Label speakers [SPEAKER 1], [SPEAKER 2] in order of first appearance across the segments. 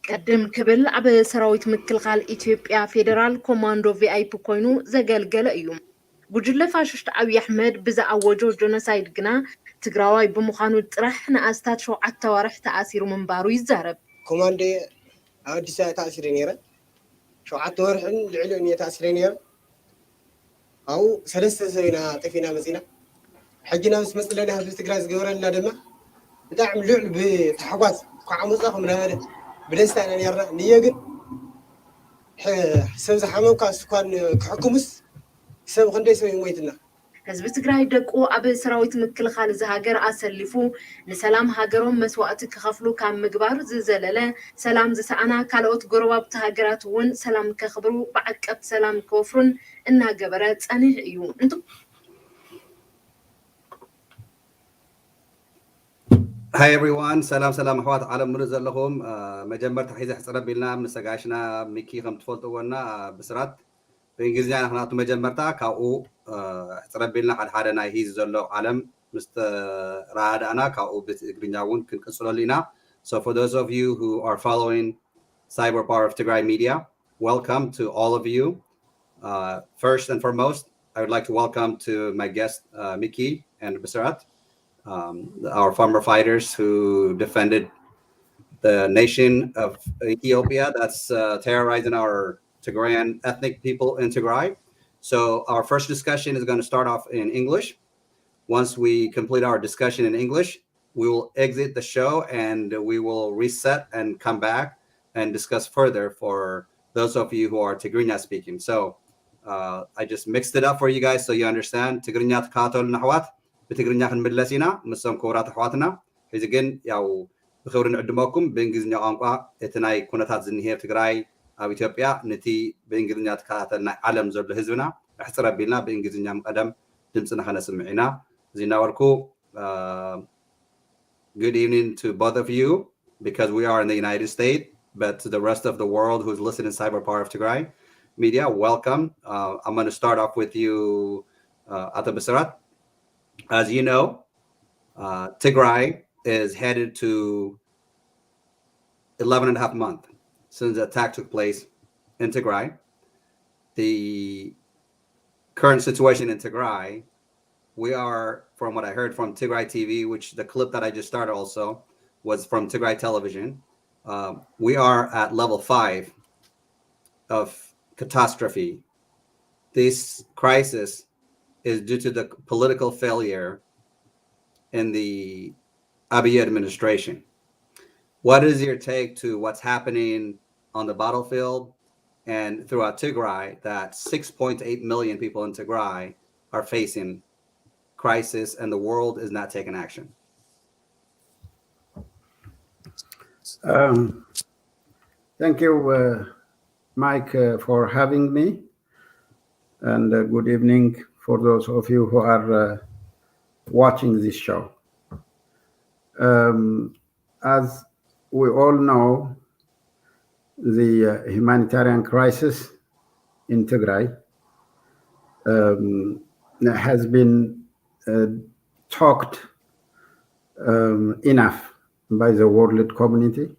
[SPEAKER 1] قدم كبل عب سراويت مكلخال إثيوبيا فيدرال كوماندو VIP كوينو زغلغل ايوم ጉጅለ ፋሽስት ዓብይ ኣሕመድ ብዝኣወጆ ጆኖሳይድ ግና ትግራዋይ ብምዃኑ ጥራሕ ንኣስታት 7 ወርሕ ተኣሲሩ ምንባሩ ይዛረብ
[SPEAKER 2] ኮማንዶ ኣዲስ ኣበባ ተኣሲረ ነይረ 7 ወርሕን ልዕሊኡን ተኣሲረ ነይረ ኣው ሰለስተ ሰይና ጠፊና መፂና ሕጂና ምስ መስለና ህዝቢ ትግራይ ዝገበረልና ድማ ብጣዕሚ ልዑል ብተሓጓስ ኳዓ መጻኹም ነበረ ብደስታ ኢና ነርና ንየ ግን ሰብ ዝሓመምካ ስኳን ክሕኩምስ ሰብ ክንደይ ሰብ ይሞይትና
[SPEAKER 1] ህዝቢ ትግራይ ደቁ ኣብ ሰራዊት ምክልኻል ዝሃገር ኣሰሊፉ ንሰላም ሃገሮም መስዋዕቲ ክኸፍሉ ካብ ምግባር ዝዘለለ ሰላም ዝሰኣና ካልኦት ጎረባብቲ ሃገራት እውን ሰላም ከኽብሩ ብዓቀብ ሰላም ክወፍሩን እናገበረ ጸኒሕ እዩ
[SPEAKER 3] Hi everyone, salam ahwat alam mulu ዘለኹም መጀመርታ ሒዘ ሕፅረቢልና ምሰጋሽና ሚኪ ከም ትፈልጥዎና ብስራት በእንግሊዝኛ ናቱ መጀመርታ ካብኡ ሕፅረቢልና ሓደ ናይ ሂዝ ዘሎ ዓለም ምስ ራዳና ካብኡ ብትግርኛ እውን ክንቅፅለሉ ኢና. So for those of you who are following Cyber Power of Tigray Media, welcome to all of you. First and foremost, I would like to welcome to my guest Miki and Bisrat. Our former fighters who defended the nation of Ethiopia that's terrorizing our Tigrayan ethnic people in Tigray. So our first discussion is going to start off in English. Once we complete our discussion in English, we will exit the show and we will reset and come back and discuss further for those of you who are Tigrinya speaking. So I just mixed it up for you guys so you understand. Tigrinya Katol Nahwat. بتقرنيا خن ملسينا مسام كورات حواتنا إذا جن ياو بخبرنا عندكم بإنجليزية أنقا إتناي كونتات زنهير تقراي أو إثيوبيا نتي بإنجليزية كاتنا علم زرد هزونا احترب بينا بإنجليزية مقدم دمسنا خنا سمعنا زينا وركو good evening to both of you because we are in the United States but to the rest of the world who's listening to Cyber Power of Tigray Media welcome. I'm going to start off with you Ata Bisrat. As you know, Tigray is headed to 11 and a half months since the attack took place in Tigray. The current situation in Tigray, we are, from what I heard from Tigray TV, which the clip that I just started also was from Tigray television, we are at level 5 of catastrophe. This crisis is due to the political failure in the Abiy administration. What is your take to what's happening on the battlefield and throughout Tigray that 6.8 million people in Tigray are facing crisis and the world is not taking action?
[SPEAKER 4] Thank you, Mike, for having me, and good evening for those of you who are watching this show. As we all know, the humanitarian crisis in Tigray has been talked enough by the world community,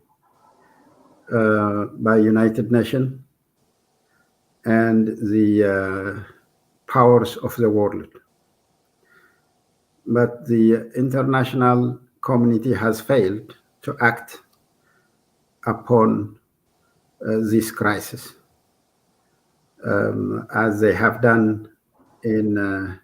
[SPEAKER 4] by United Nations, and the powers of the world. But the international community has failed to act upon this crisis as they have done in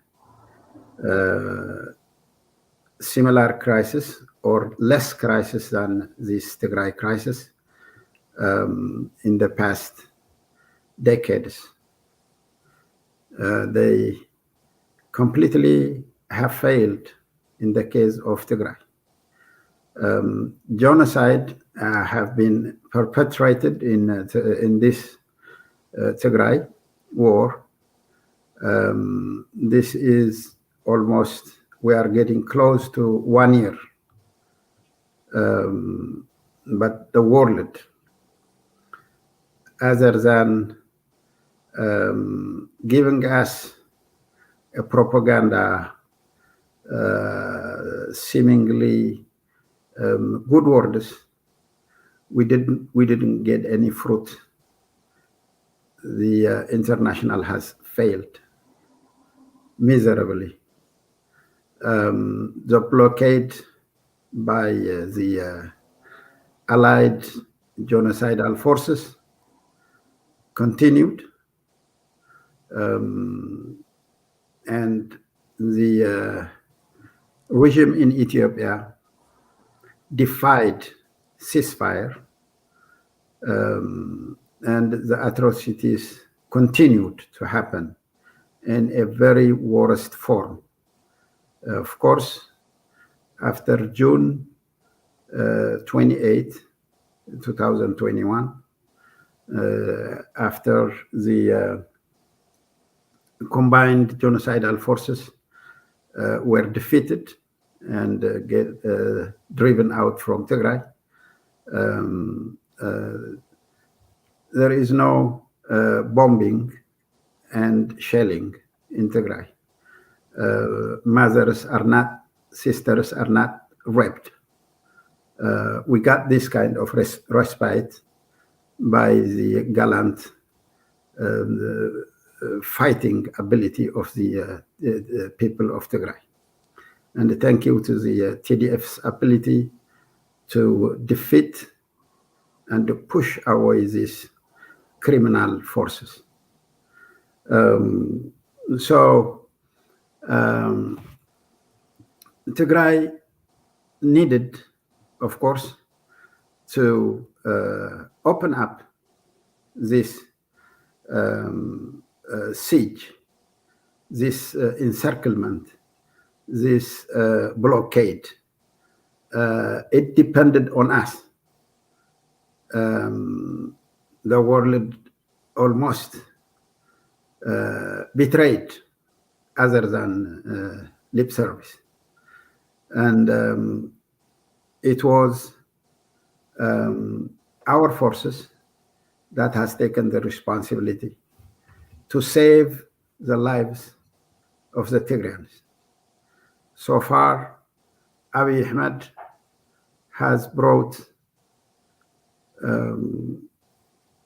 [SPEAKER 4] similar crisis or less crisis than this Tigray crisis in the past decades. They completely have failed in the case of Tigray. Genocide have been perpetrated in this Tigray war. This is almost, we are getting close to 1 year. But the world, other than giving us a propaganda seemingly good words, we didn't get any fruit. The international has failed miserably. The blockade by the Allied genocidal forces continued, and the regime in Ethiopia defied ceasefire, and the atrocities continued to happen in a very worst form. Of course, after June 28, 2021, after the combined genocidal forces were defeated and driven out from Tigray, there is no bombing and shelling in Tigray. Mothers are not, sisters are not raped. We got this kind of respite by the gallant fighting ability of the people of Tigray. And thank you to the TDF's ability to defeat and to push away these criminal forces. Tigray needed, of course, to open up this siege, this encirclement, this blockade. It depended on us. The world almost betrayed other than lip service. And it was our forces that has taken the responsibility to save the lives of the Tigrayans. So far, Abiy Ahmed has brought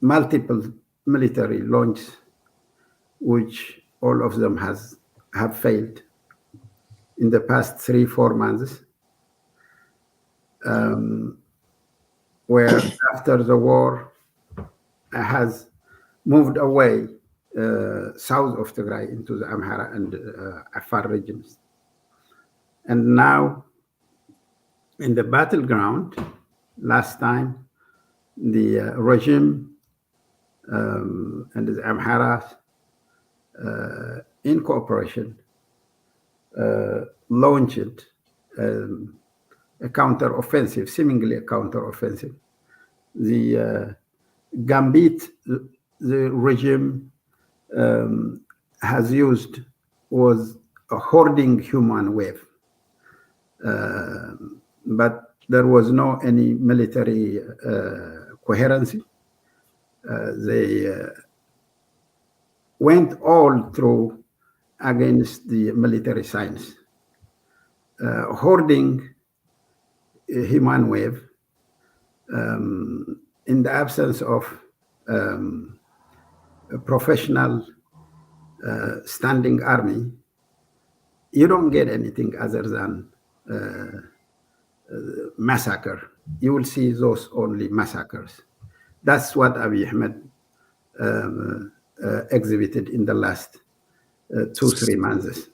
[SPEAKER 4] multiple military launches, which all of them have failed in the past 3-4 months, where after the war has moved away south of Tigray into the Amhara and Afar regions. And now in the battleground, last time the regime and the Amhara in cooperation launched a counter-offensive, seemingly a counter-offensive. The gambit the regime has used was a hoarding human wave, but there was no any military coherency. They went all through against the military science, hoarding a human wave in the absence of a professional standing army. You don't get anything other than massacre. You will see those only massacres. That's what Abiy Ahmed exhibited in the last 2-3 months.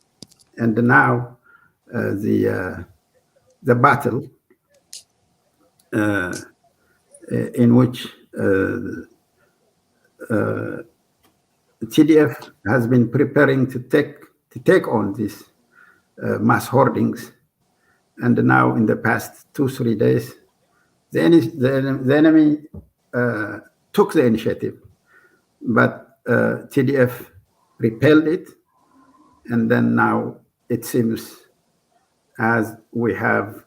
[SPEAKER 4] And now the battle in which TDF has been preparing to take on these mass hoardings, and now in the past 2-3 days, the enemy took the initiative, but TDF repelled it, and then now it seems, as we have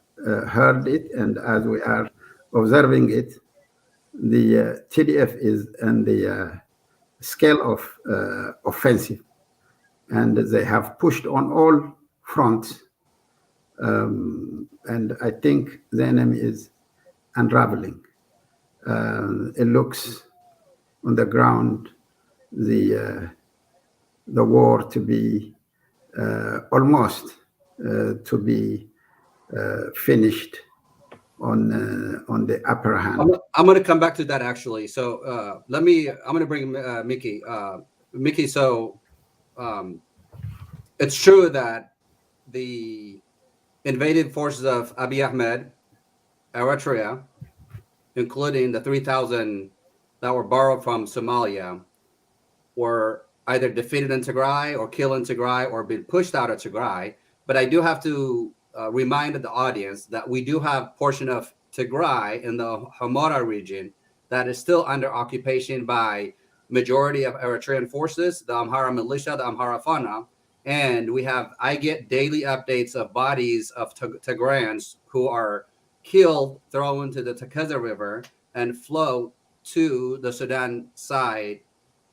[SPEAKER 4] heard it and as we are observing it, the TDF is in the scale of offensive, and they have pushed on all fronts, and I think the enemy is unraveling. it looks on the ground the war to be almost to be finished on the upper hand.
[SPEAKER 3] I'm going to come back to that actually. So I'm going to bring Mickey. Mickey, so it's true that the invaded forces of Abiy Ahmed, Eritrea, including the 3,000 that were borrowed from Somalia, were either defeated in Tigray or killed in Tigray or been pushed out of Tigray. But I do have to remind the audience that we do have portion of Tigray in the Hamara region that is still under occupation by majority of Eritrean forces, the Amhara militia, the Amhara Fana. And I get daily updates of bodies of Tigrayans who are killed, thrown into the Tigray River, and flow to the Sudan side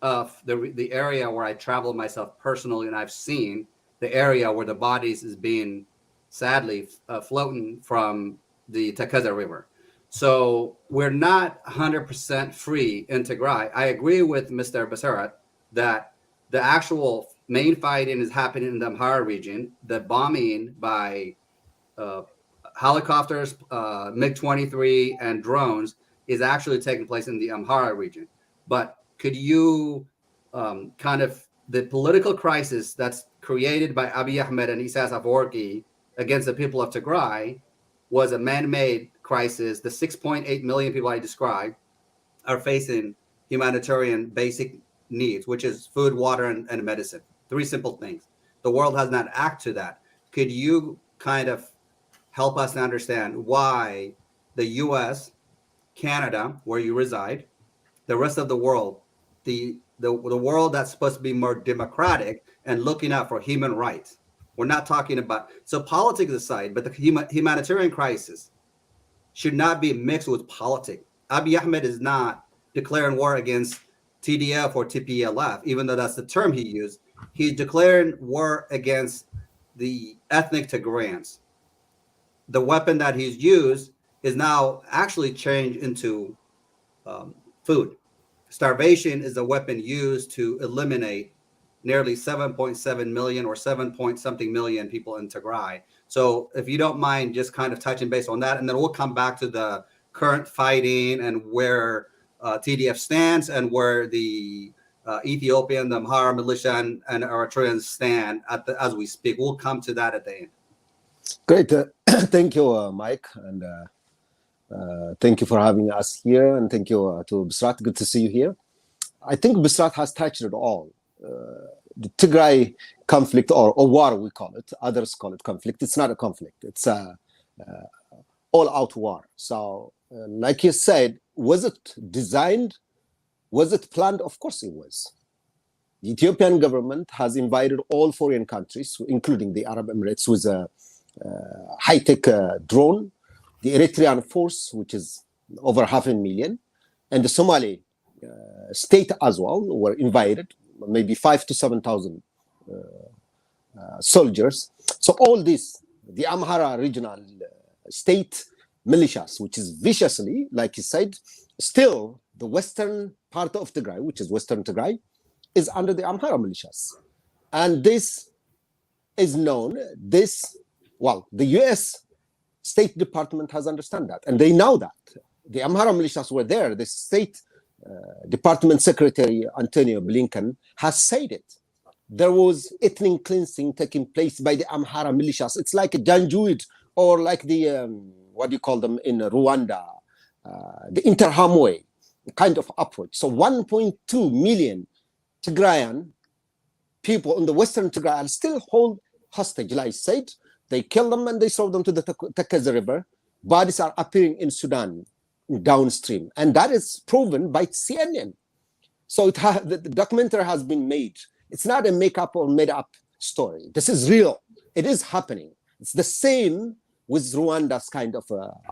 [SPEAKER 3] of the area where I traveled myself personally, and I've seen the area where the bodies is being sadly floating from the Tigray River. So we're not 100% free in Tigray. I agree with Mr. Basarat that the actual main fighting is happening in the Amhara region. The bombing by helicopters, MiG-23, and drones is actually taking place in the Amhara region. But could you the political crisis that's created by Abiy Ahmed and Isaias Afwerki against the people of Tigray was a man-made crisis. The 6.8 million people I described are facing humanitarian basic needs, which is food, water, and medicine. 3 simple things. The world has not acted to that. Could you kind of help us to understand why the U.S., Canada, where you reside, the rest of the world, the world that's supposed to be more democratic and looking out for human rights? We're not talking about, so politics aside, but the humanitarian crisis should not be mixed with politics. Abiy Ahmed is not declaring war against TDF or TPLF, even though that's the term he used. He's declaring war against the ethnic Tigrayans. The weapon that he's used is now actually changed into food. Starvation is the weapon used to eliminate nearly 7.7 million or 7-point-something million people in Tigray. So if you don't mind just kind of touching base on that, and then we'll come back to the current fighting and where TDF stands and where the Ethiopian, the Amhara militia, and Eritreans stand as we speak. We'll come to that at the end.
[SPEAKER 5] Great. Thank you, Mike. And thank you for having us here. And thank you to Bisrat. Good to see you here. I think Bisrat has touched it all. The Tigray conflict, or war, we call it. Others call it conflict. It's not a conflict. It's a all-out war. So, like you said, was it designed? Was it planned? Of course it was. The Ethiopian government has invited all foreign countries, including the Arab Emirates, with a high-tech drone, the Eritrean force, which is over 500,000, and the Somali state as well were invited, maybe 5,000 to 7,000 soldiers. So all this, the Amhara regional state militias, which is viciously, like you said, still the western part of Tigray, which is Western Tigray, is under the Amhara militias. And this is known, the US State Department has understood that, and they know that. The Amhara militias were there. The State Department Secretary Antonio Blinken has said it. There was ethnic cleansing taking place by the Amhara militias. It's like a Janjaweed, or like the, what do you call them in Rwanda, the Interhamwe kind of approach. So 1.2 million Tigrayan people in the Western Tigray are still hold hostage. Like I said, they kill them and they throw them to the Tigray River. Bodies are appearing in Sudan downstream, and that is proven by CNN. So the documentary has been made. It's not a make-up or made-up story. This is real. It is happening. It's the same with Rwanda's kind of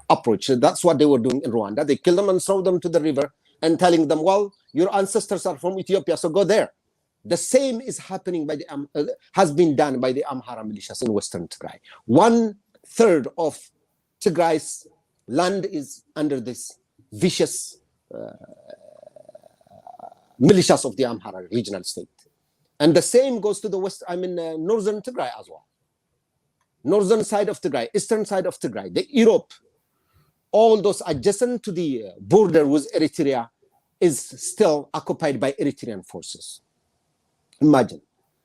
[SPEAKER 5] approach. That's what they were doing in Rwanda. They kill them and throw them to the river and telling them, well, your ancestors are from Ethiopia, so go there. The same is happening by has been done by the Amhara militias in Western Tigray. 1/3 of Tigray's land is under this vicious militias of the Amhara regional state. And the same goes to the northern Tigray as well. Northern side of Tigray, eastern side of Tigray, the Europe, all those adjacent to the border with Eritrea is still occupied by Eritrean forces. Imagine.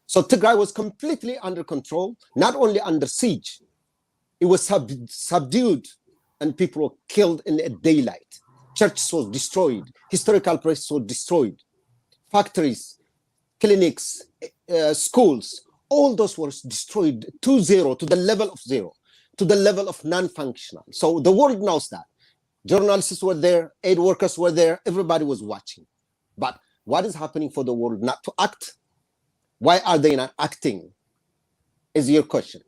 [SPEAKER 5] So Tigray was completely under control, not only under siege, it was subdued and people were killed in the daylight. Churches were destroyed, historical places were destroyed, factories, clinics, schools, all those were destroyed to zero, to the level of zero, to the level of non-functional. So the world knows that. Journalists were there, aid workers were there, everybody was watching. But what is happening for the world not to act? Why are they not acting? Is your question.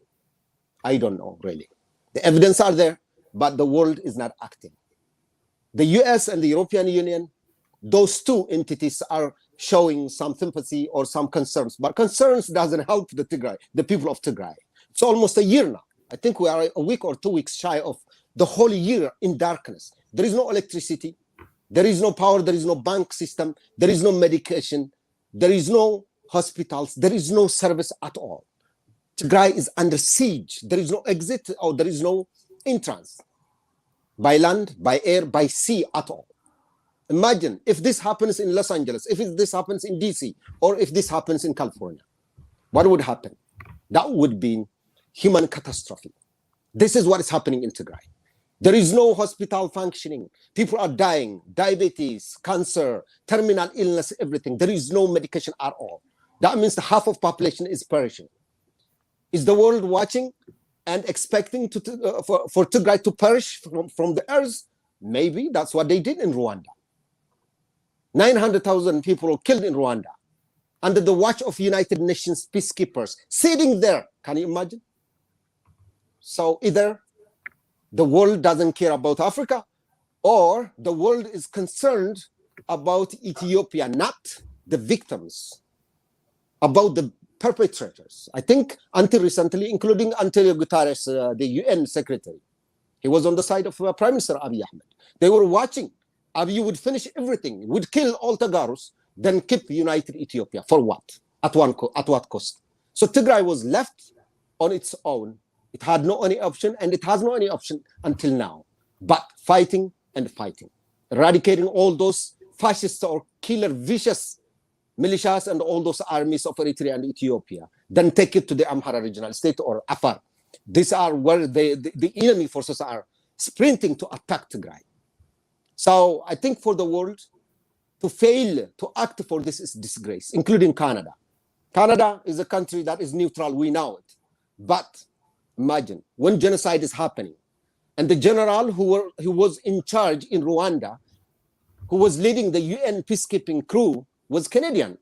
[SPEAKER 5] I don't know, really. The evidence are there, but the world is not acting. The US and the European Union, those two entities are showing some sympathy or some concerns, but concerns doesn't help the Tigray, the people of Tigray. It's almost a year now. I think we are a week or 2 weeks shy of the whole year in darkness. There is no electricity, there is no power, there is no bank system, there is no medication, there is no hospitals, there is no service at all. Tigray is under siege. There is no exit or there is no entrance by land, by air, by sea at all. Imagine if this happens in Los Angeles, if this happens in DC, or if this happens in California, what would happen? That would be human catastrophe. This is what is happening in Tigray. There is no hospital functioning. People are dying, diabetes, cancer, terminal illness, everything. There is no medication at all. That means the half of population is perishing. Is the world watching and expecting for Tigray to perish from the earth? Maybe that's what they did in Rwanda. 900,000 people were killed in Rwanda under the watch of United Nations peacekeepers sitting there. Can you imagine? So either the world doesn't care about Africa or the world is concerned about Ethiopia, not the victims, about the perpetrators. I think until recently, including Antonio Guterres, the UN secretary, he was on the side of Prime Minister Abiy Ahmed. They were watching. Abiy would finish everything, would kill all Tagarus, then keep united Ethiopia. For what? At what cost? So Tigray was left on its own. It had no any option, and it has no any option until now. But fighting and fighting, eradicating all those fascist or killer, vicious militias and all those armies of Eritrea and Ethiopia, then take it to the Amhara regional state or Afar. These are where the enemy forces are sprinting to attack Tigray. So I think for the world to fail to act for this is disgrace, including Canada. Canada is a country that is neutral, we know it. But imagine when genocide is happening and the general who was in charge in Rwanda, who was leading the UN peacekeeping crew, was Canadian.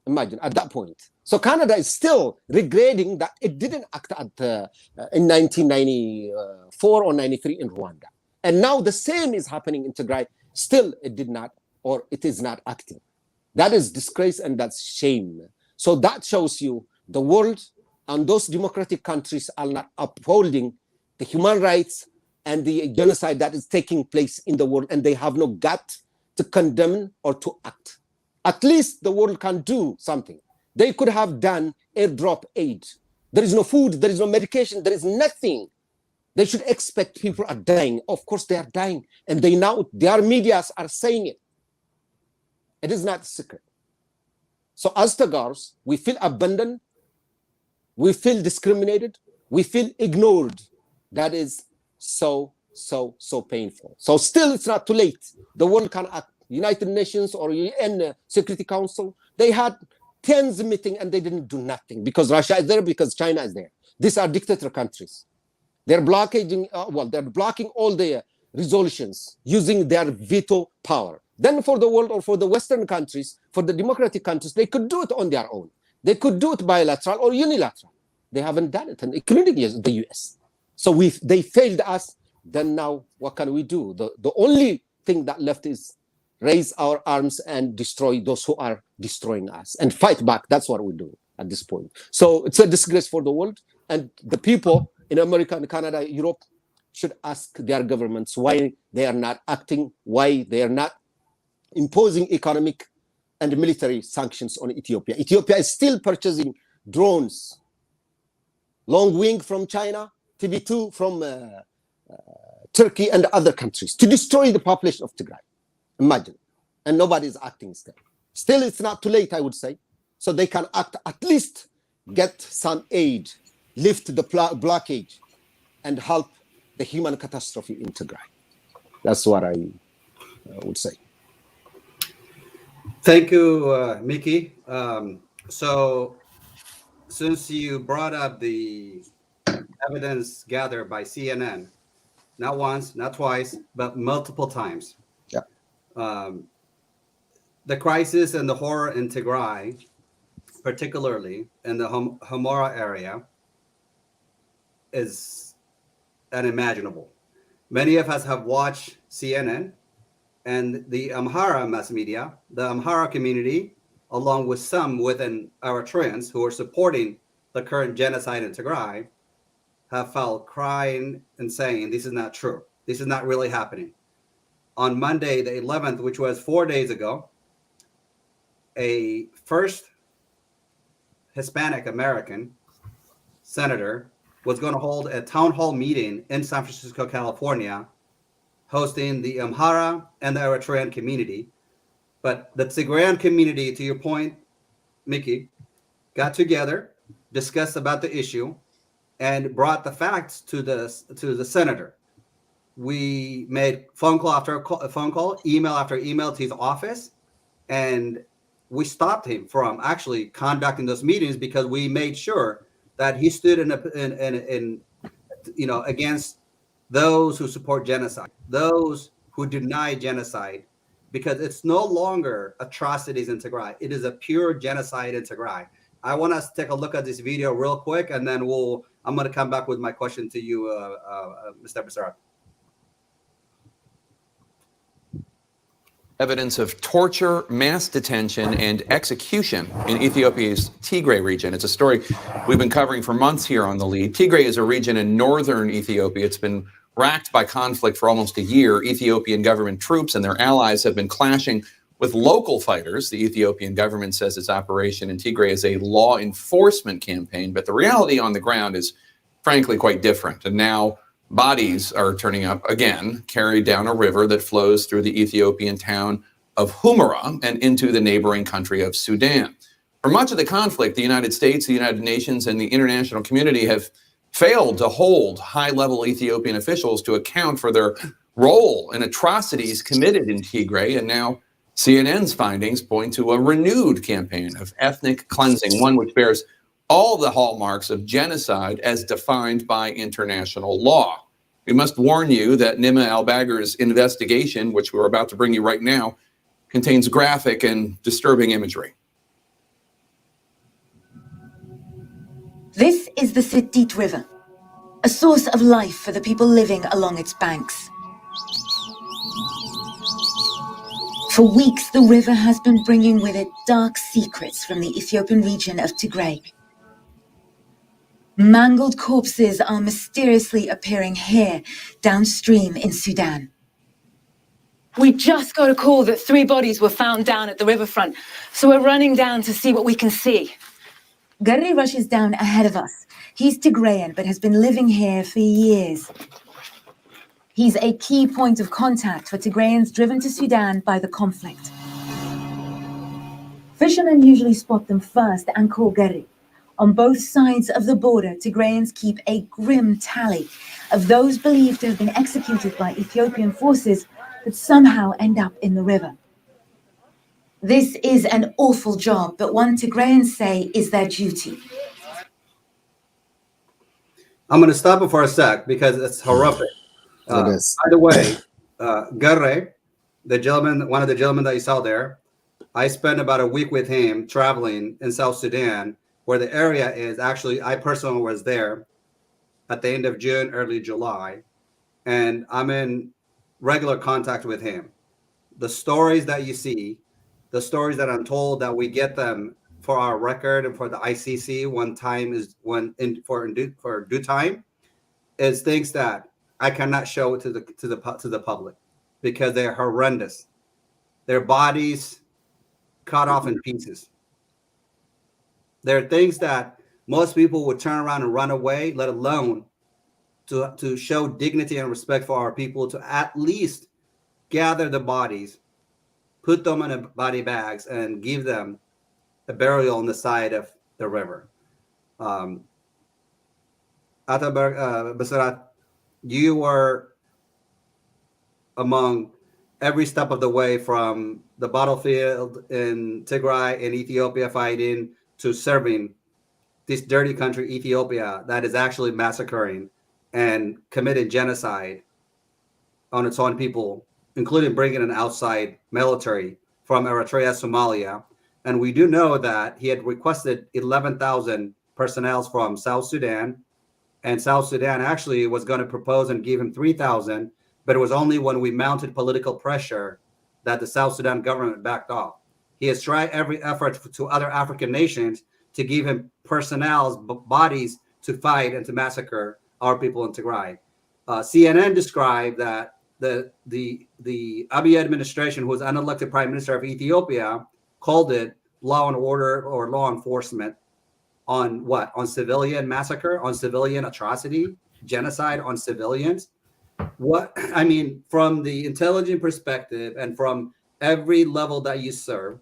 [SPEAKER 5] Imagine at that point. So Canada is still regretting that it didn't act in 1994 or 93 in Rwanda. And now the same is happening in Tigray. Still, it did not, or it is not acting. That is disgrace and that's shame. So that shows you the world and those democratic countries are not upholding the human rights and the genocide that is taking place in the world, and they have no gut to condemn or to act. At least the world can do something. They could have done airdrop aid. There is no food, there is no medication, there is nothing. They should expect people are dying. Of course they are dying. And they now, their medias are saying it. It is not a secret. So as Tagars, we feel abandoned, we feel discriminated, we feel ignored. That is so painful. So still it's not too late. The world can act. United Nations or UN Security Council, they had tens of meetings and they didn't do nothing because Russia is there, because China is there. These are dictator countries. They're blocking, they're blocking all the resolutions using their veto power. Then for the world or for the Western countries, for the democratic countries, they could do it on their own. They could do it bilateral or unilateral. They haven't done it, including the US. So they failed us. Then now what can we do? The only thing that left is raise our arms and destroy those who are destroying us and fight back. That's what we do at this point. So it's a disgrace for the world, and the people in America and Canada, Europe should ask their governments why they are not acting, why they are not imposing economic and military sanctions on Ethiopia. Ethiopia is still purchasing drones, long wing from China, TB2 from Turkey and other countries to destroy the population of Tigray. Imagine. And nobody is acting still. Still, it's not too late, I would say. So they can act, at least get some aid, lift the blockade, and help the human catastrophe in Tigray. That's what I would say.
[SPEAKER 3] Thank you, Mickey. So since you brought up the evidence gathered by CNN, not once, not twice, but multiple times.
[SPEAKER 5] Yeah.
[SPEAKER 3] The crisis and the horror in Tigray, particularly in the Himara area, is unimaginable. Many of us have watched CNN and the Amhara mass media, the Amhara community, along with some within Eritreans who are supporting the current genocide in Tigray, have felt crying and saying, this is not true. This is not really happening. On Monday, the 11th, which was 4 days ago, a first Hispanic American senator was going to hold a town hall meeting in San Francisco, California, hosting the Amhara and the Eritrean community. But the Tigrayan community, to your point, Mickey, got together, discussed about the issue, and brought the facts to the senator. We made phone call after phone call, email after email to his office, and we stopped him from actually conducting those meetings because we made sure that he stood in against those who support genocide, those who deny genocide, because it's no longer atrocities in Tigray. It is a pure genocide in Tigray. I want us to take a look at this video real quick, and then I'm going to come back with my question to you, Mr. Besarat.
[SPEAKER 6] Evidence of torture, mass detention, and execution in Ethiopia's Tigray region. It's a story we've been covering for months here on The Lead. Tigray is a region in northern Ethiopia. It's been racked by conflict for almost a year. Ethiopian government troops and their allies have been clashing with local fighters. The Ethiopian government says its operation in Tigray is a law enforcement campaign, but the reality on the ground is frankly quite different. And now bodies are turning up again, carried down a river that flows through the Ethiopian town of Humera and into the neighboring country of Sudan. For much of the conflict, the United States, the United Nations, and the international community have failed to hold high-level Ethiopian officials to account for their role in atrocities committed in Tigray. And now CNN's findings point to a renewed campaign of ethnic cleansing, one which bears all the hallmarks of genocide as defined by international law. We must warn you that Nima Al-Bagher's investigation, which we're about to bring you right now, contains graphic and disturbing imagery.
[SPEAKER 7] This is the Sidit River, a source of life for the people living along its banks. For weeks, the river has been bringing with it dark secrets from the Ethiopian region of Tigray. Mangled corpses are mysteriously appearing here, downstream in Sudan.
[SPEAKER 8] We just got a call that 3 bodies were found down at the riverfront, so we're running down to see what we can see.
[SPEAKER 7] Garry rushes down ahead of us. He's Tigrayan, but has been living here for years. He's a key point of contact for Tigrayans driven to Sudan by the conflict. Fishermen usually spot them first and call Garry. On both sides of the border, Tigrayans keep a grim tally of those believed to have been executed by Ethiopian forces that somehow end up in the river. This is an awful job, but one Tigrayans say is their duty.
[SPEAKER 3] I'm going to stop it for a sec because it's horrific.
[SPEAKER 5] It is.
[SPEAKER 3] By the way, Garre, one of the gentlemen that you saw there, I spent about a week with him traveling in South Sudan, where the area is actually, I personally was there at the end of June, early July, and I'm in regular contact with him. The stories that you see, the stories that I'm told that we get them for our record and for the ICC for due time, is things that I cannot show to the public because they're horrendous. their bodies cut off in pieces. There are things that most people would turn around and run away, let alone to show dignity and respect for our people, to at least gather the bodies, put them in body bags, and give them a burial on the side of the river. Basirat, you were among every step of the way from the battlefield in Tigray and Ethiopia fighting to serving this dirty country, Ethiopia, that is actually massacring and committing genocide on its own people, including bringing an outside military from Eritrea, Somalia. And we do know that he had requested 11,000 personnel from South Sudan, and South Sudan actually was going to propose and give him 3,000, but it was only when we mounted political pressure that the South Sudan government backed off. He has tried every effort to other African nations to give him personnel, bodies to fight and to massacre our people in Tigray. CNN described that the Abiy administration, who was unelected prime minister of Ethiopia, called it law and order or law enforcement on what? On civilian massacre, on civilian atrocity, genocide on civilians. What I mean, from the intelligent perspective and from every level that you serve,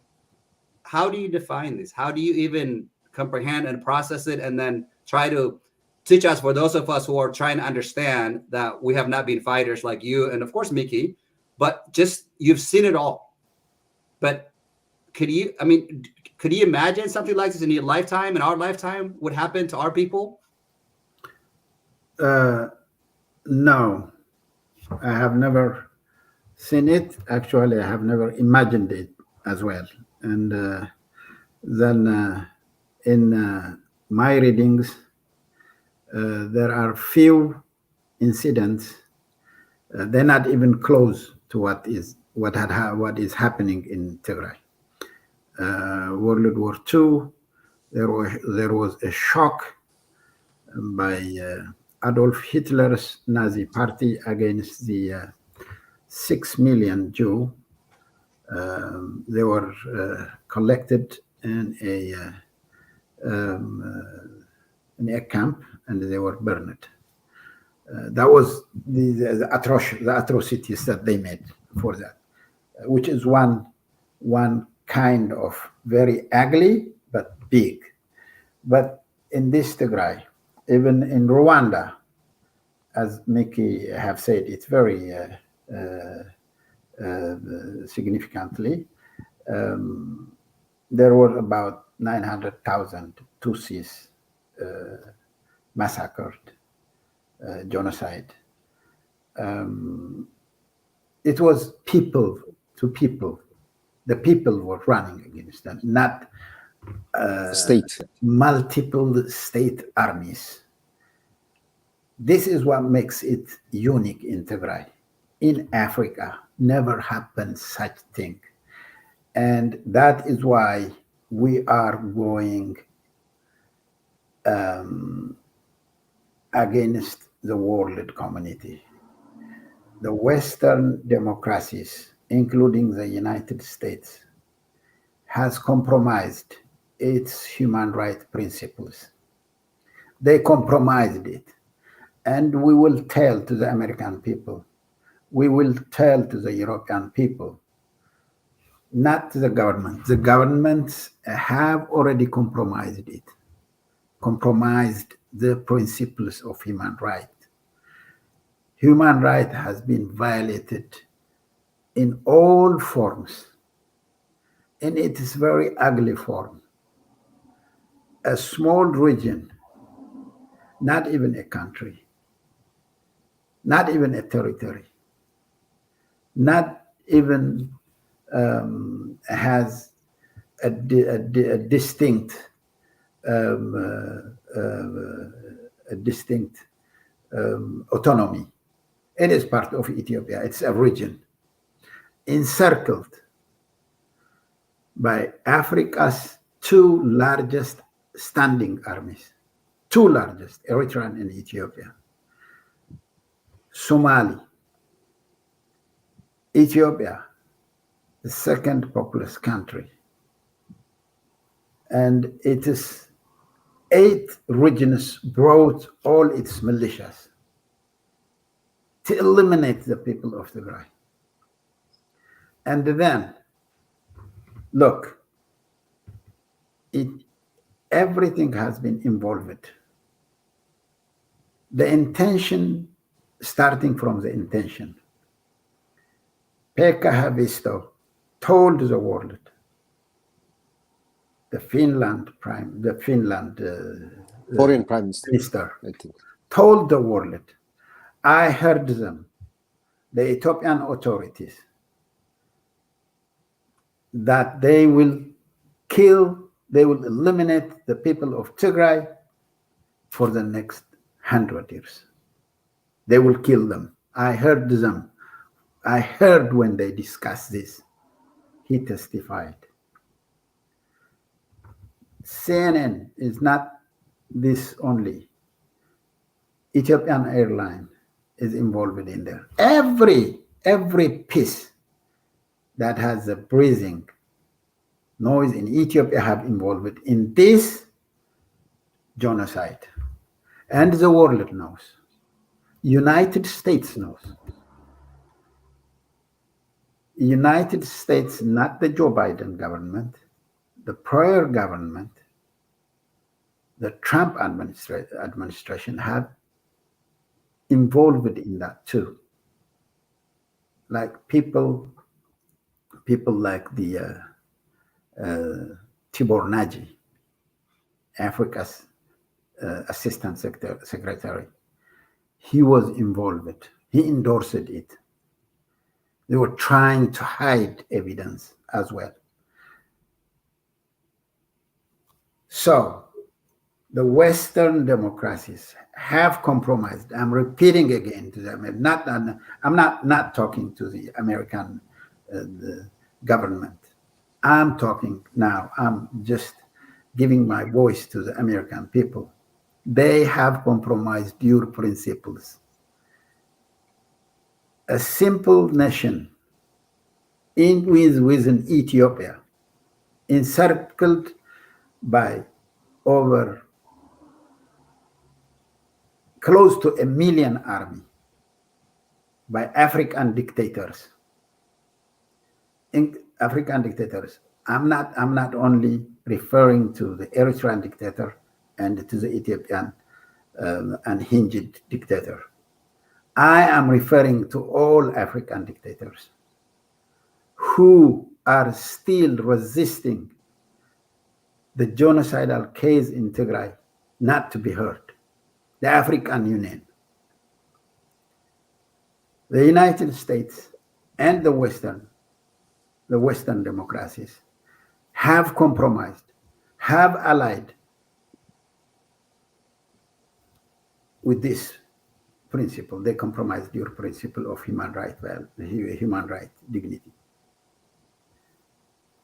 [SPEAKER 3] how do you define this? How do you even comprehend and process it, and then try to teach us, for those of us who are trying to understand that we have not been fighters like you and of course Mickey, but just you've seen it all. But could you imagine something like this in your lifetime, in our lifetime, would happen to our people?
[SPEAKER 4] No, I have never seen it. Actually, I have never imagined it as well. And then in my readings, there are few incidents. They're not even close to what is happening in Tigray. World War II, there was a shock by Adolf Hitler's Nazi party against the 6 million Jew. They were collected in a camp, and they were burned. That was the atrocities that they made for that, which is one kind of very ugly but big. But in this Tigray, even in Rwanda, as Mickey have said, it's very significantly, there were about 900,000 Tutsis massacred, genocide. It was people to people. The people were running against them, not
[SPEAKER 5] state.
[SPEAKER 4] Multiple state armies. This is what makes it unique in Tigray. In Africa, never happened such thing. And that is why we are going against the world community. The Western democracies, including the United States, has compromised its human rights principles. They compromised it. And we will tell to the American people, we will tell to the European people, not to the government. The governments have already compromised it, compromised the principles of human rights. Human rights has been violated in all forms, and it is very ugly form. A small region, not even a country, not even a territory, not even has a distinct autonomy. It is part of Ethiopia. It's a region encircled by Africa's two largest standing armies, two largest, Eritrea and Ethiopia. Somali, Ethiopia, the second populous country. And it is 8 regions brought all its militias to eliminate the people of Tigray. And then, look, everything has been involved. The intention, starting from the intention, Pekka Haavisto told the world, the Finland
[SPEAKER 5] Foreign Prime
[SPEAKER 4] Minister,
[SPEAKER 5] I think,
[SPEAKER 4] told the world, I heard them, the Ethiopian authorities, that they will eliminate the people of Tigray for the next 100 years. They will kill them. I heard them. I heard when they discussed this. He testified. CNN is not this only. Ethiopian Airlines is involved in there. Every piece that has a breathing noise in Ethiopia have involved in this genocide. And the world knows. United States knows. United States, not the Joe Biden government, the prior government, the Trump administration have involved in that too. Like people like the Tibor Nagy, Africa's assistant secretary. He was involved. He endorsed it. They were trying to hide evidence as well. So the Western democracies have compromised. I'm repeating again to them. I'm not talking to the American the government. I'm talking now. I'm just giving my voice to the American people. They have compromised your principles. A simple nation within Ethiopia, encircled by over close to 1 million army by African dictators. African dictators. I'm not only referring to the Eritrean dictator and to the Ethiopian unhinged dictator. I am referring to all African dictators who are still resisting the genocidal case in Tigray not to be heard. The African Union, the United States, and the Western democracies have compromised, have allied with this principle. They compromised your principle of human right dignity.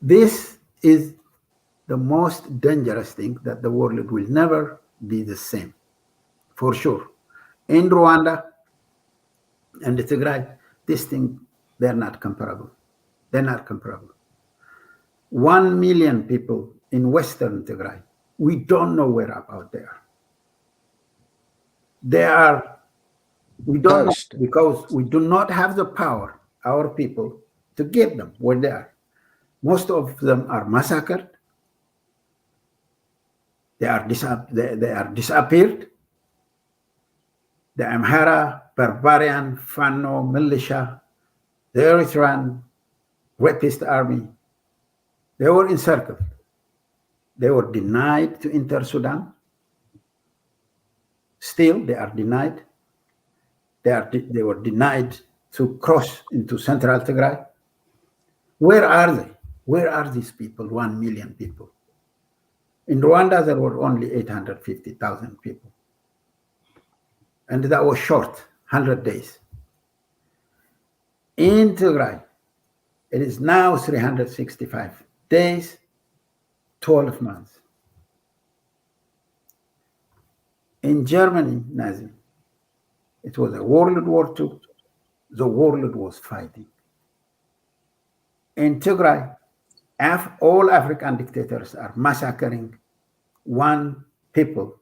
[SPEAKER 4] This is the most dangerous thing, that the world will never be the same, for sure. In Rwanda and Tigray, this thing, they're not comparable. They're not comparable. 1 million people in Western Tigray, we don't know where about they are. We don't know, because we do not have the power, our people, to give them where they are. Most of them are massacred. They are disappeared. The Amhara, barbarian, Fano, militia, the Eritrean rapist army, they were encircled. They were denied to enter Sudan. Still, they are denied. They were denied to cross into central Tigray. Where are they? Where are these people, 1 million people? In Rwanda, there were only 850,000 people. And that was short, 100 days. In Tigray, it is now 365 days, 12 months. In Germany, Nazi, it was a World War II. The world was fighting. In Tigray, all African dictators are massacring one people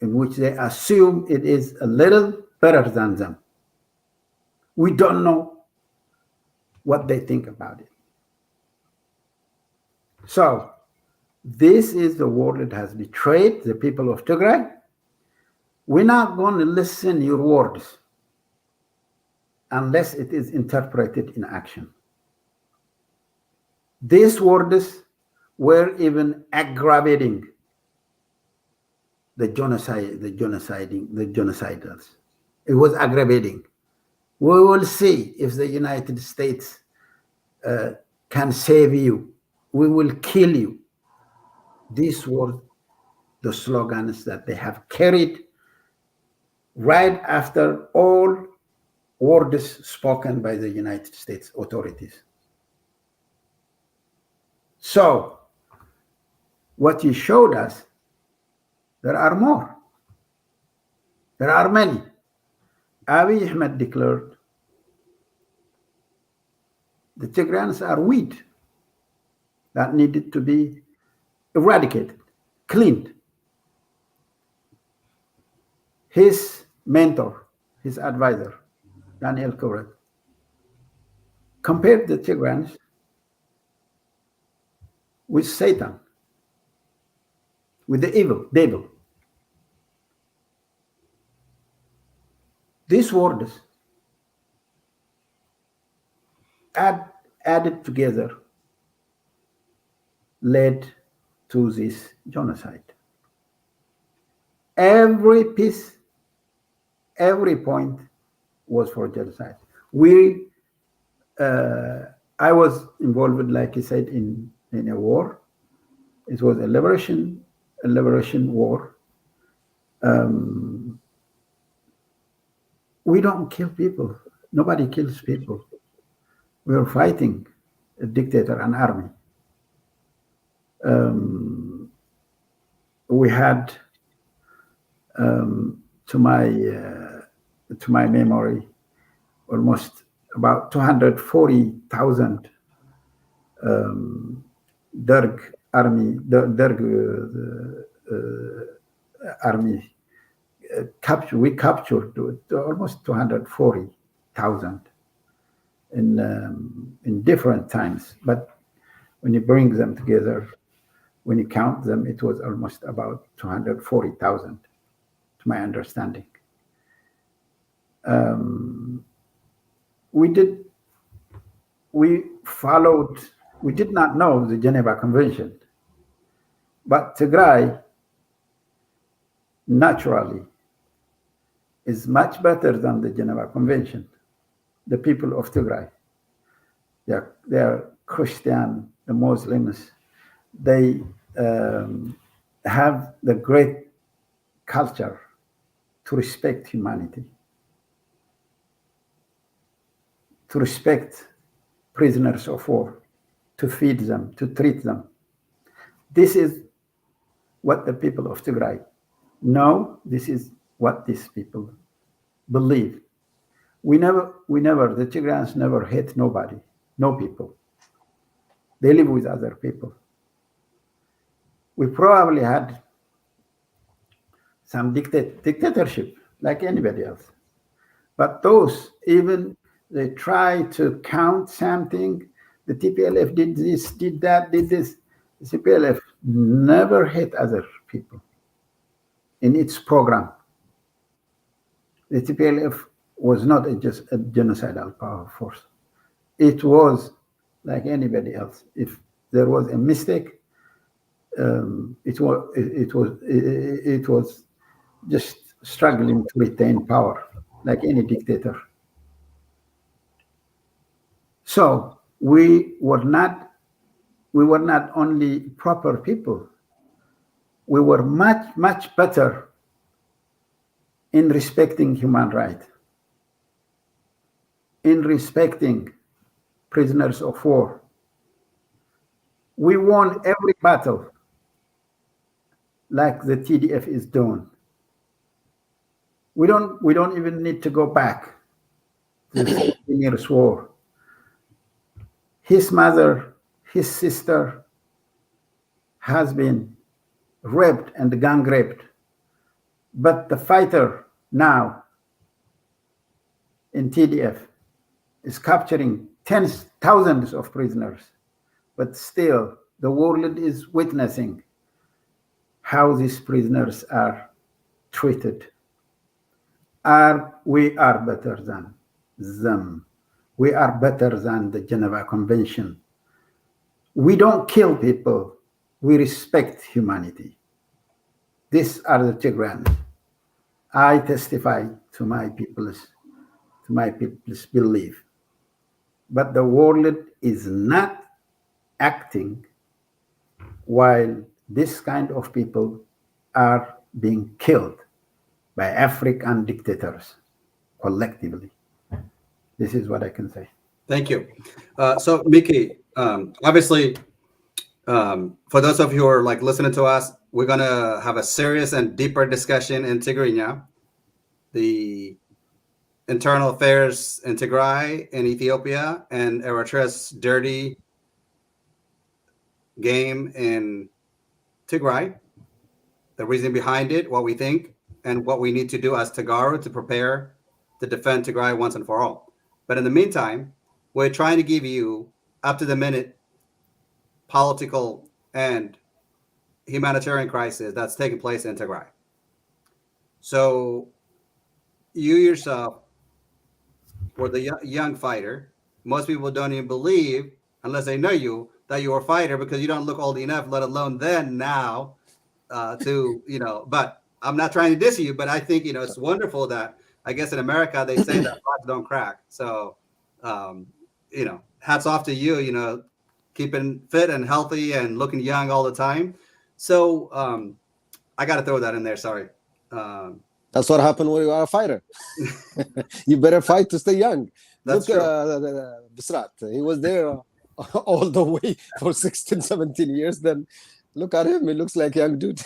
[SPEAKER 4] in which they assume it is a little better than them. We don't know what they think about it. So this is the world that has betrayed the people of Tigray. We're not going to listen your words unless it is interpreted in action. These words were even aggravating the genocidals. It was aggravating. We will see if the United States can save you. We will kill you. These were the slogans that they have carried right after all words spoken by the United States authorities. So, what you showed us, there are more. There are many. Abiy Ahmed declared the Tigrayans are weed that needed to be eradicated, cleaned. His mentor, his advisor, Daniel Koret, compared the Tigrayans with Satan, with the evil, devil. These words added together led to this genocide. Every piece, every point was for genocide. I was involved, like I said, in a war. It was a liberation war. We don't kill people. Nobody kills people. We are fighting a dictator, an army. We had, to my memory, almost about 240,000 Derg army we captured almost 240,000 in different times. But when you bring them together, when you count them, it was almost about 240,000, to my understanding. We did not know the Geneva Convention, but Tigray naturally is much better than the Geneva Convention. The people of Tigray, they are Christian, the Muslims, they have the great culture to respect humanity, to respect prisoners of war, to feed them, to treat them. This is what the people of Tigray know. This is what these people believe. The Tigrayans never hate nobody, no people. They live with other people. We probably had some dictatorship like anybody else. But those, even they try to count something, the TPLF did this, did that, did this. The TPLF never hate other people in its program. The TPLF was not just a genocidal power force. It was like anybody else. If there was a mistake, it was just struggling to retain power, like any dictator. So we were not only proper people, we were much, much better in respecting human rights, in respecting prisoners of war. We won every battle like the TDF is doing. We don't even need to go back to the 14 years war. his mother, his sister has been raped and gang raped. But the fighter now in TDF is capturing tens, thousands of prisoners. But still, the world is witnessing how these prisoners are treated. We are better than them. We are better than the Geneva Convention. We don't kill people. We respect humanity. These are the Tigrayans. I testify to my people's belief. But the world is not acting while this kind of people are being killed by African dictators collectively. This is what I can say.
[SPEAKER 3] Thank you. So, Mickey, obviously, for those of you who are like listening to us, we're going to have a serious and deeper discussion in Tigray, the internal affairs in Tigray and Ethiopia, and Eritrea's dirty game in Tigray, the reason behind it, what we think, and what we need to do as Tagaru to prepare to defend Tigray once and for all. But in the meantime, we're trying to give you up-to-the-minute political and humanitarian crisis that's taking place in Tigray. So you yourself were the young fighter. Most people don't even believe, unless they know you, that you're a fighter because you don't look old enough, let alone then now but I'm not trying to diss you, but I think, it's wonderful that I guess in America, they say that rocks don't crack. So, hats off to you, keeping fit and healthy and looking young all the time. So I got to throw that in there. Sorry.
[SPEAKER 5] That's what happened when you are a fighter. You better fight to stay young.
[SPEAKER 3] That's
[SPEAKER 5] Look,
[SPEAKER 3] true.
[SPEAKER 5] Bisrat, he was there all the way for 16, 17 years. Then look at him. He looks like a young dude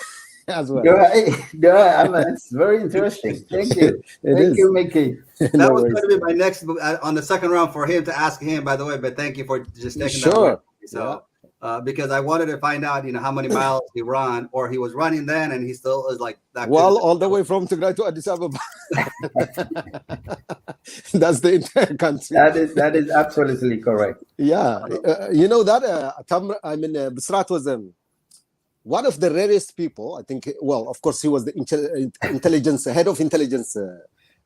[SPEAKER 5] as well.
[SPEAKER 4] It's very interesting. Thank you. Thank you, Mickey.
[SPEAKER 3] That was going to be my next on the second round for him to ask him, by the way, but thank you for just taking that away. So, because I wanted to find out, how many miles he ran, or he was running then, and he still is like that.
[SPEAKER 5] Well, all the way from Tigray to Addis Ababa. That's the entire country.
[SPEAKER 4] That is absolutely correct.
[SPEAKER 5] Yeah, Bisrat was one of the rarest people. I think. Well, of course, he was the intelligence head of intelligence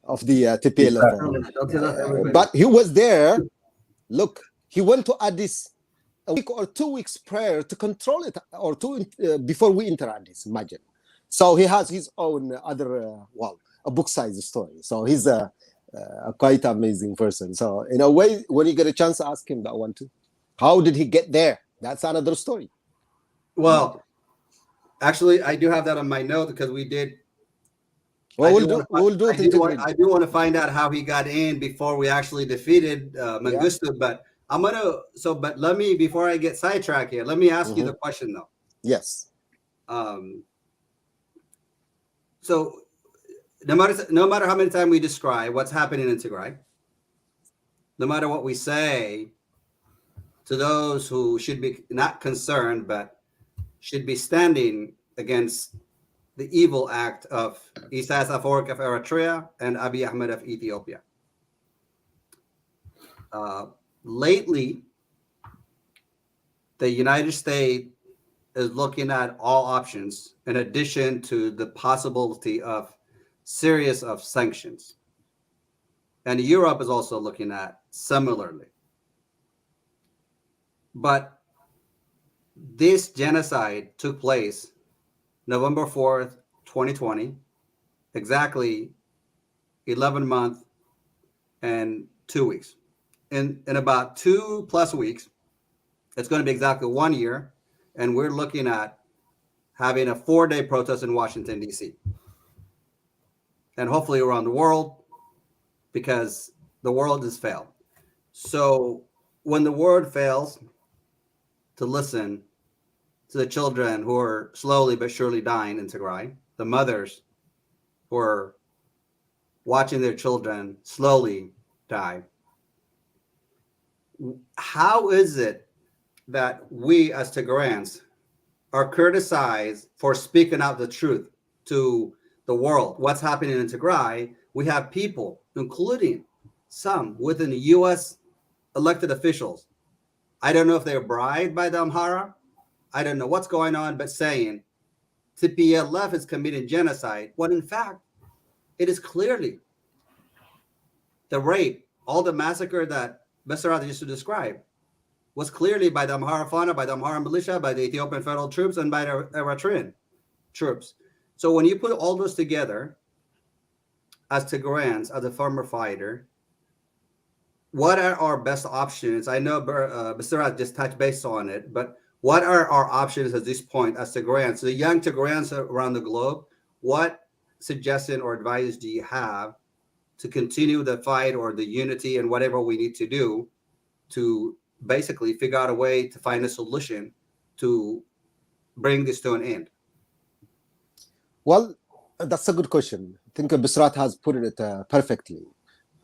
[SPEAKER 5] of the TPLF. But he was there. Look, he went to Addis a week or 2 weeks prior to control it, or before we enter Addis. Imagine. So he has his own other, a book-sized story. So he's a quite amazing person. So in a way, when you get a chance, ask him that one too. How did he get there? That's another story.
[SPEAKER 3] Well, actually, I do have that on my note because we did.
[SPEAKER 5] Well, we'll do it.
[SPEAKER 3] I do want to find out how he got in before we actually defeated Mengistu, but I'm gonna. But let me, before I get sidetracked here, let me ask you the question though.
[SPEAKER 5] Yes.
[SPEAKER 3] So, no matter how many times we describe what's happening in Tigray, no matter what we say to those who should be not concerned but should be standing against the evil act of Isaias Afwerki of Eritrea and Abiy Ahmed of Ethiopia. Lately, the United States is looking at all options in addition to the possibility of series of sanctions. And Europe is also looking at similarly. But this genocide took place November 4th, 2020, exactly 11 months and 2 weeks. In about 2+ weeks, it's going to be exactly 1 year, and we're looking at having a 4-day protest in Washington, D.C. And hopefully around the world, because the world has failed. So when the world fails to listen to the children who are slowly but surely dying in Tigray, the mothers who are watching their children slowly die, how is it that we as Tigrayans are criticized for speaking out the truth to the world? What's happening in Tigray? We have people, including some within the U.S. elected officials. I don't know if they're bribed by the Amhara. I don't know what's going on, but saying TPLF is committing genocide, when in fact, it is clearly the rape, all the massacre that Besarab used to describe was clearly by the Amhara Fana, by the Amhara militia, by the Ethiopian federal troops, and by the Eritrean troops. So when you put all those together, as Tigrayans, as a former fighter, what are our best options? I know Besarab just touched base on it, but what are our options at this point as Tigrayans? So the young Tigrayans around the globe, what suggestion or advice do you have to continue the fight or the unity and whatever we need to do to basically figure out a way to find a solution to bring this to an end?
[SPEAKER 5] Well, that's a good question. I think Besrat has put it perfectly.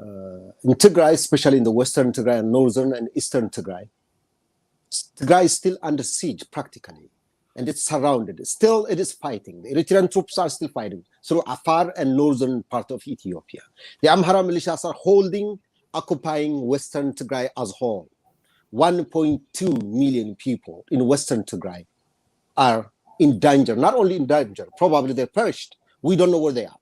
[SPEAKER 5] In Tigray, especially in the Western Tigray and Northern and Eastern Tigray, Tigray is still under siege practically, and it's surrounded. Still, it is fighting. The Eritrean troops are still fighting through Afar and northern part of Ethiopia. The Amhara militias are occupying Western Tigray as a whole. 1.2 million people in Western Tigray are in danger. Not only in danger, probably they're perished. We don't know where they are.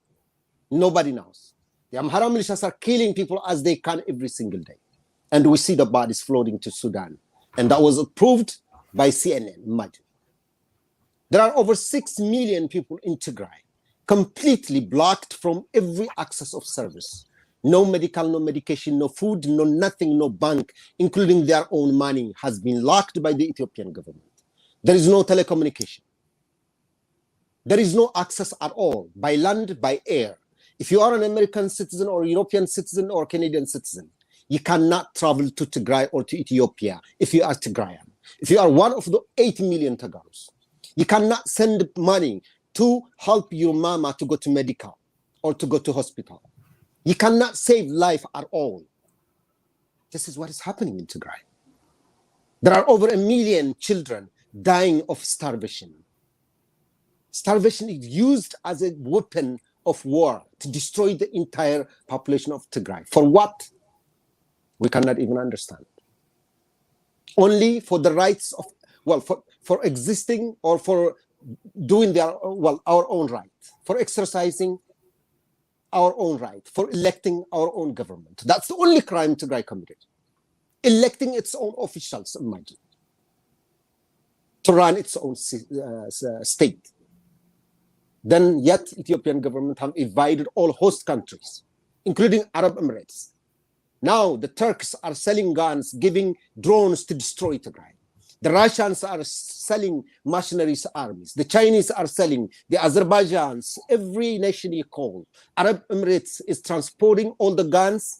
[SPEAKER 5] Nobody knows. The Amhara militias are killing people as they can every single day. And we see the bodies floating to Sudan. And that was approved by CNN. Imagine. There are over 6 million people in Tigray, completely blocked from every access of service. No medical, no medication, no food, no nothing, no bank, including their own money, has been locked by the Ethiopian government. There is no telecommunication. There is no access at all, by land, by air. If you are an American citizen or European citizen or Canadian citizen, you cannot travel to Tigray or to Ethiopia if you are Tigrayan. If you are one of the 8 million Tagaros, you cannot send money to help your mama to go to medical or to go to hospital. You cannot save life at all. This is what is happening in Tigray. There are over 1 million children dying of starvation. Starvation is used as a weapon of war to destroy the entire population of Tigray. For what? We cannot even understand. Only for the rights of, well, for existing or for doing their, well, our own right, for exercising our own right, for electing our own government. That's the only crime Tigray committed. Electing its own officials, imagine, to run its own state. Then yet Ethiopian government have invaded all host countries, including Arab Emirates. Now the Turks are selling guns, giving drones to destroy Tigray. The Russians are selling mercenaries armies. The Chinese are selling, the Azerbaijans, every nation you call. Arab Emirates is transporting all the guns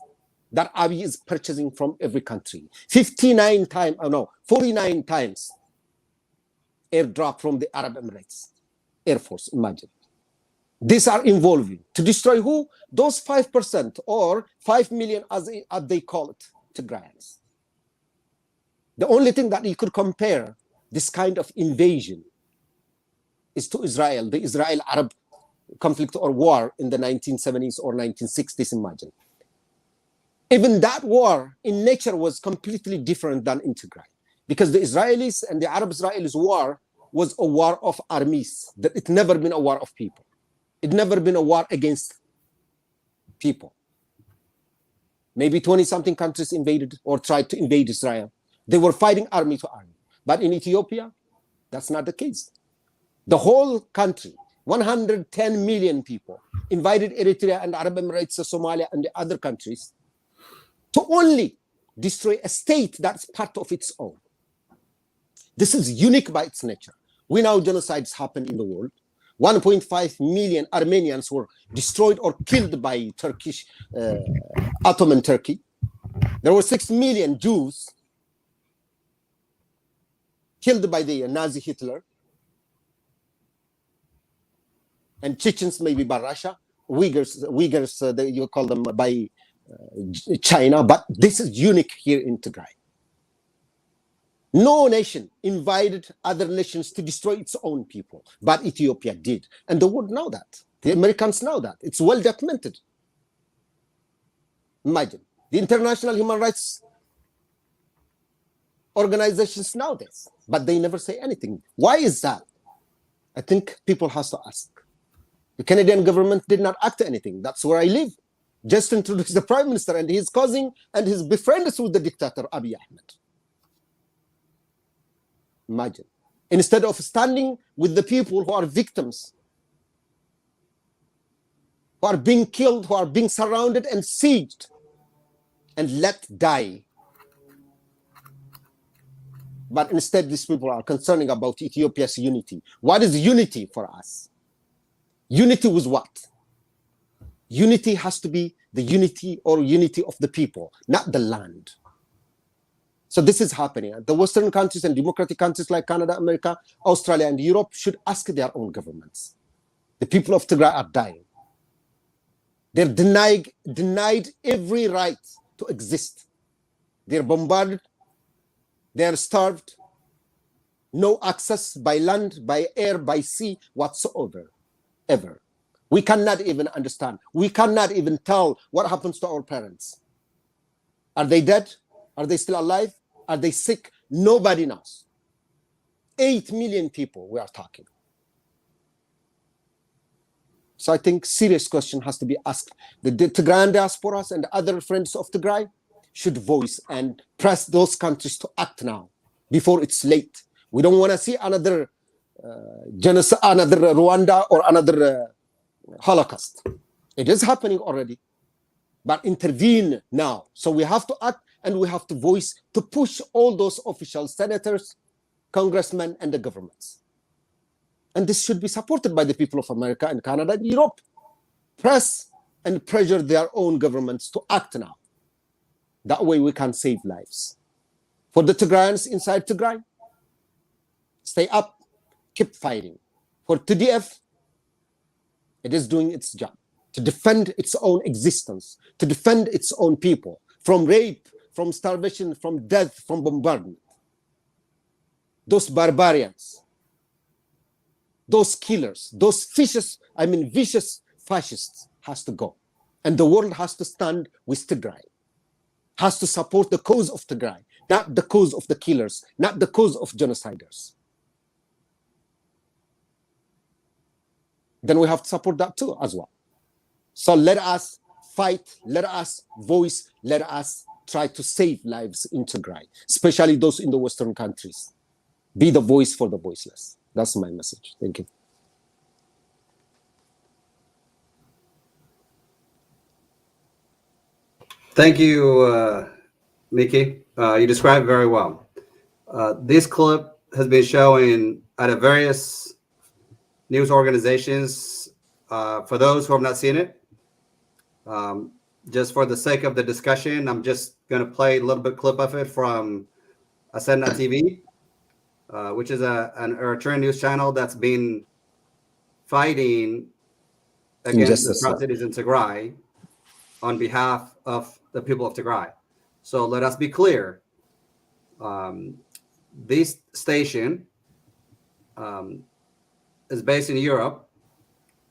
[SPEAKER 5] that Abiy is purchasing from every country. 49 times airdrop from the Arab Emirates Air Force, imagine. These are involving to destroy who? Those 5% or 5 million as they call it, Tigrayans. The only thing that you could compare this kind of invasion is to Israel, the Israel-Arab conflict or war in the 1970s or 1960s, imagine. Even that war in nature was completely different than in Tigray, because the Israelis and the Arab-Israelis war was a war of armies. It never been a war of people. It never been a war against people. Maybe 20-something countries invaded or tried to invade Israel. They were fighting army to army. But in Ethiopia, that's not the case. The whole country, 110 million people, invaded Eritrea and Arab Emirates, Somalia, and the other countries to only destroy a state that's part of its own. This is unique by its nature. We know genocides happen in the world. 1.5 million Armenians were destroyed or killed by Turkish, Ottoman Turkey. There were 6 million Jews killed by the Nazi Hitler. And Chechens maybe by Russia. Uyghurs you call them by China. But this is unique here in Tigray. No nation invited other nations to destroy its own people, but Ethiopia did. And the world know that. The Americans know that. It's well documented. Imagine. The international human rights organizations know this, but they never say anything. Why is that? I think people have to ask. The Canadian government did not act anything. That's where I live. Just introduced the prime minister and his cousin and his befriends with the dictator Abiy Ahmed. Imagine. Instead of standing with the people who are victims, who are being killed, who are being surrounded and sieged and let die. But instead, these people are concerning about Ethiopia's unity. What is unity for us? Unity with what? Unity has to be the unity of the people, not the land. So this is happening. The Western countries and democratic countries like Canada, America, Australia, and Europe should ask their own governments. The people of Tigray are dying. They're denied every right to exist. They're bombarded. They're starved. No access by land, by air, by sea whatsoever, ever. We cannot even understand. We cannot even tell what happens to our parents. Are they dead? Are they still alive? Are they sick? Nobody knows. 8 million people we are talking. So I think serious question has to be asked. The Tigrayan diasporas and other friends of Tigray should voice and press those countries to act now before it's late. We don't want to see another genocide, another Rwanda or another Holocaust. It is happening already, but intervene now. So we have to act and we have to voice to push all those officials, senators, congressmen, and the governments. And this should be supported by the people of America and Canada and Europe. Press and pressure their own governments to act now. That way we can save lives. For the Tigrayans inside Tigray, stay up, keep fighting. For TDF, it is doing its job to defend its own existence, to defend its own people from rape, from starvation, from death, from bombardment. Those barbarians, those killers, those vicious fascists has to go. And the world has to stand with Tigray, has to support the cause of Tigray, not the cause of the killers, not the cause of genociders. Then we have to support that too as well. So let us fight, let us voice, let us try to save lives in Tigray, especially those in the Western countries. Be the voice for the voiceless. That's my message. Thank you.
[SPEAKER 3] Thank you, Mickey. You described very well. This clip has been showing at a various news organizations. For those who have not seen it, just for the sake of the discussion, I'm just going to play a little bit clip of it from Ascenda TV, which is an Eritrean news channel that's been fighting against the atrocities in Tigray on behalf of the people of Tigray. So let us be clear. This station is based in Europe,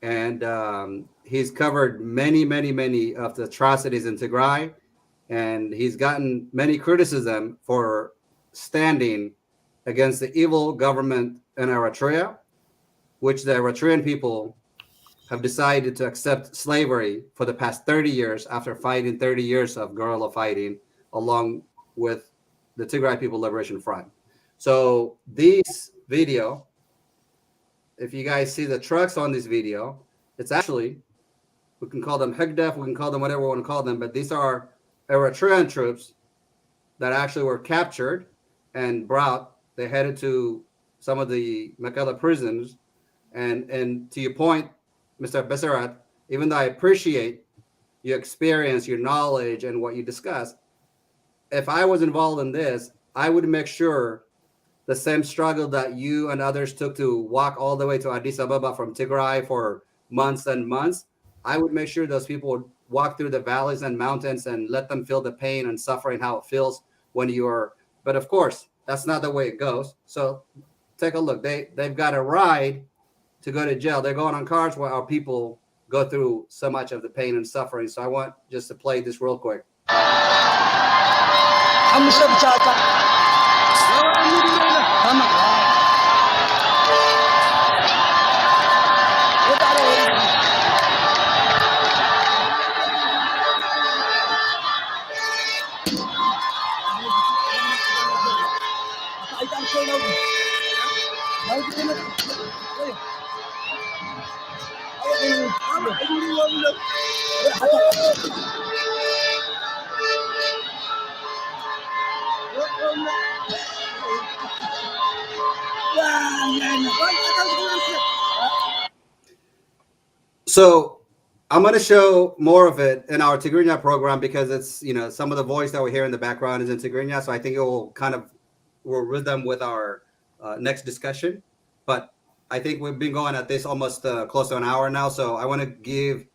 [SPEAKER 3] and he's covered many of the atrocities in Tigray, and he's gotten many criticism for standing against the evil government in Eritrea, which the Eritrean people have decided to accept slavery for the past 30 years after fighting 30 years of guerrilla fighting along with the Tigray People Liberation Front. So this video, if you guys see the trucks on this video, it's actually, we can call them Hegdef, we can call them whatever we want to call them, but these are Eritrean troops that actually were captured and brought, they headed to some of the Mekelle prisons. And to your point, Mr. Besarat, even though I appreciate your experience, your knowledge, and what you discussed, if I was involved in this, I would make sure the same struggle that you and others took to walk all the way to Addis Ababa from Tigray for months and months, I would make sure those people would walk through the valleys and mountains and let them feel the pain and suffering, how it feels when you are. But of course, That's not the way it goes. So take a look. They've got a ride to go to jail. They're going on cars where our people go through so much of the pain and suffering. So I want just to play this real quick. So I'm going to show more of it in our Tigrinya program because it's, you know, some of the voice that we hear in the background is in Tigrinya. So I think it will kind of will rhythm with our next discussion. But I think we've been going at this almost close to an hour now. So I want to give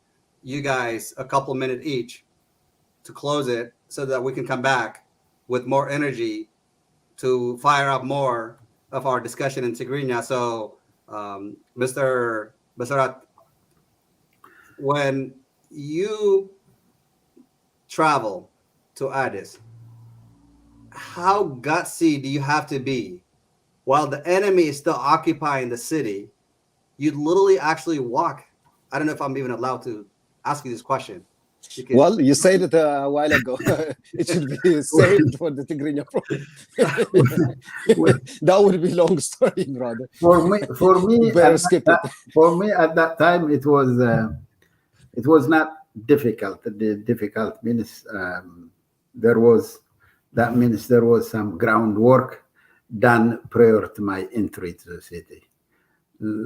[SPEAKER 3] you guys a couple minutes each to close it so that we can come back with more energy to fire up more of our discussion in Tigrinya. So Mr. Basarat, when you travel to Addis, how gutsy do you have to be while the enemy is still occupying the city? You'd literally actually walk. I don't know if I'm even allowed to ask you this question.
[SPEAKER 5] Well, you said it a while ago. It should be saved for the Tigrinya program. That would be a long story, brother.
[SPEAKER 4] For me,
[SPEAKER 5] better skip it.
[SPEAKER 4] For me at that time, it was not difficult. The difficult means there was some groundwork done prior to my entry to the city.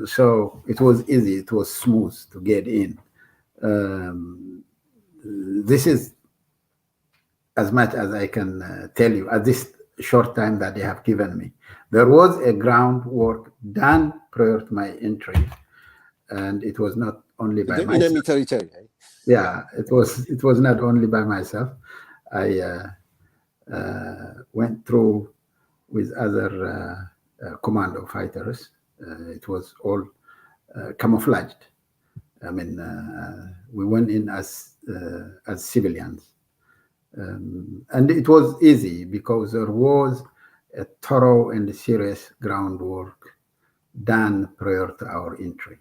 [SPEAKER 4] So it was easy. It was smooth to get in. This is as much as I can tell you at this short time that they have given me. There was a groundwork done prior to my entry, and it was not only by myself.
[SPEAKER 5] Enemy territory.
[SPEAKER 4] Yeah, it was not only by myself. I went through with other commando fighters. It was all camouflaged. I mean, we went in as civilians, and it was easy because there was a thorough and serious groundwork done prior to our entry.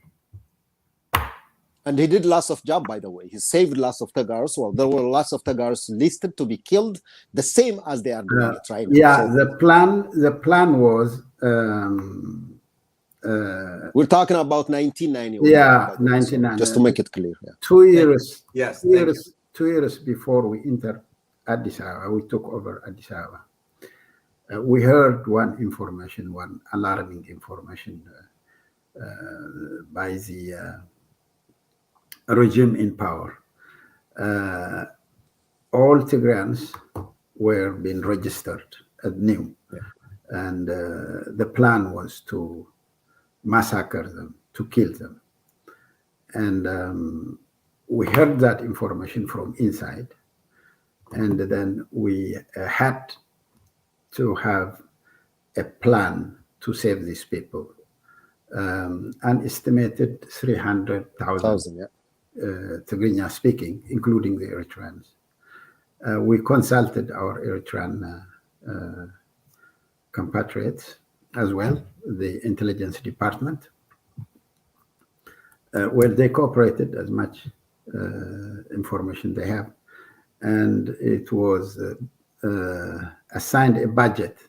[SPEAKER 5] And he did lots of job, by the way. He saved lots of Tagars. Well, there were lots of Tagars listed to be killed, the same as they are doing it right now.
[SPEAKER 4] Yeah, so the plan was.
[SPEAKER 5] We're talking about 1991.
[SPEAKER 4] Yeah, 1990.
[SPEAKER 5] Just to make it clear. Yeah.
[SPEAKER 4] 2 years.
[SPEAKER 3] Yes.
[SPEAKER 4] 2 years before we entered Addis Ababa, we took over Addis Ababa. We heard one alarming information by the regime in power. All Tigrayans were being registered as new, and the plan was to massacre them, to kill them. And we heard that information from inside, and then we had to have a plan to save these people. An estimated 300,000 Tigrinya speaking, including the Eritreans. We consulted our Eritrean compatriots as well, the intelligence department, where they cooperated as much information they have. And it was assigned a budget.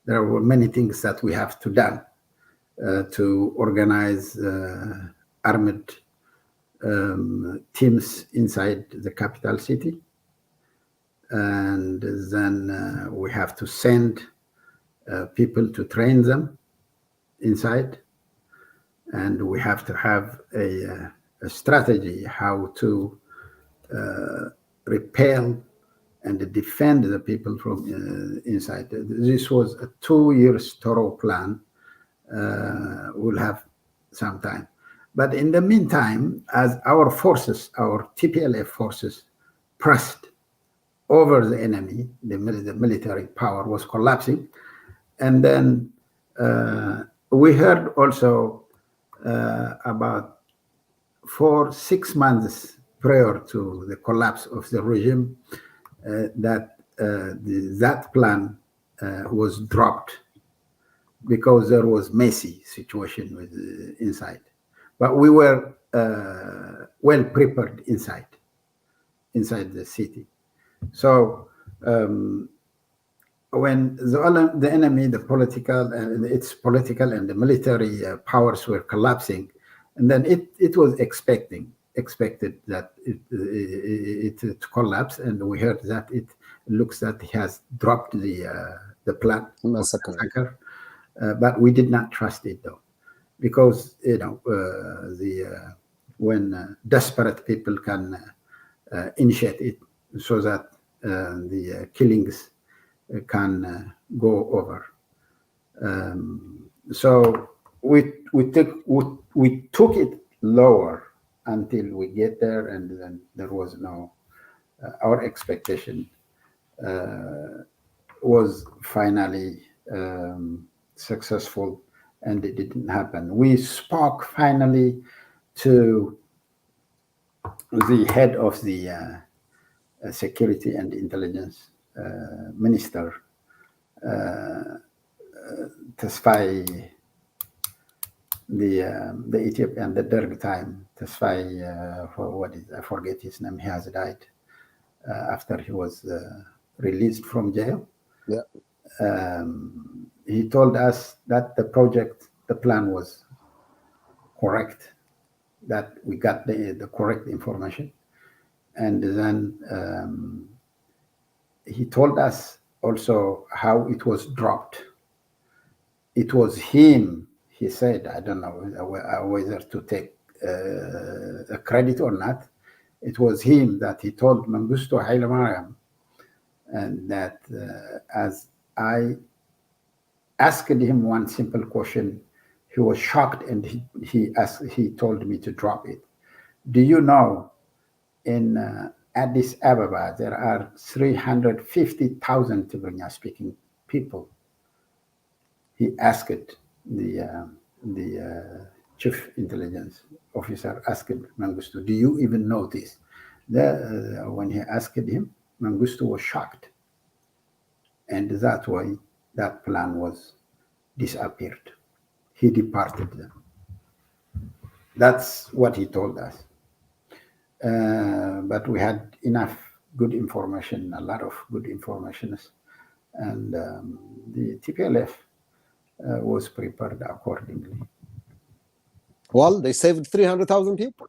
[SPEAKER 4] There were many things that we have to do to organize armed teams inside the capital city. And then we have to send people to train them inside. And we have to have a strategy how to repel and defend the people from inside. This was a 2 years thorough plan. We'll have some time. But in the meantime, as our forces, our TPLF forces, pressed over the enemy, the military power was collapsing. And then we heard also about 4-6 months prior to the collapse of the regime that that plan was dropped because there was messy situation with inside. But we were well prepared inside the city. So when the enemy, the political, its political and the military powers were collapsing, and then it was expected that it collapse, and we heard that it looks that he has dropped the plan massacre. But we did not trust it though, because when desperate people can initiate it, so that the killings can go over. So we took it lower until we get there, and then there was no. Our expectation was finally successful, and it didn't happen. We spoke finally to the head of the security and intelligence minister, Tesfaye, the Ethiopian, the Derg time, Tesfaye, I forget his name. He has died after he was released from jail. Yeah. He told us that the plan was correct, that we got the correct information. And then he told us also how it was dropped. It was him, he said, I don't know whether to take a credit or not. It was him that he told Mengistu Haile Mariam, and that as I asked him one simple question, he was shocked, and he told me to drop it. Do you know, in Addis Ababa there are 350,000 Tigrinya speaking people? He asked the chief intelligence officer, asked Mengistu, do you even know this? When he asked him, Mengistu was shocked, and that way that plan was disappeared. He departed them. That's what he told us. But we had enough good information, a lot of good information, and the TPLF was prepared accordingly.
[SPEAKER 5] Well, they saved 300,000 people.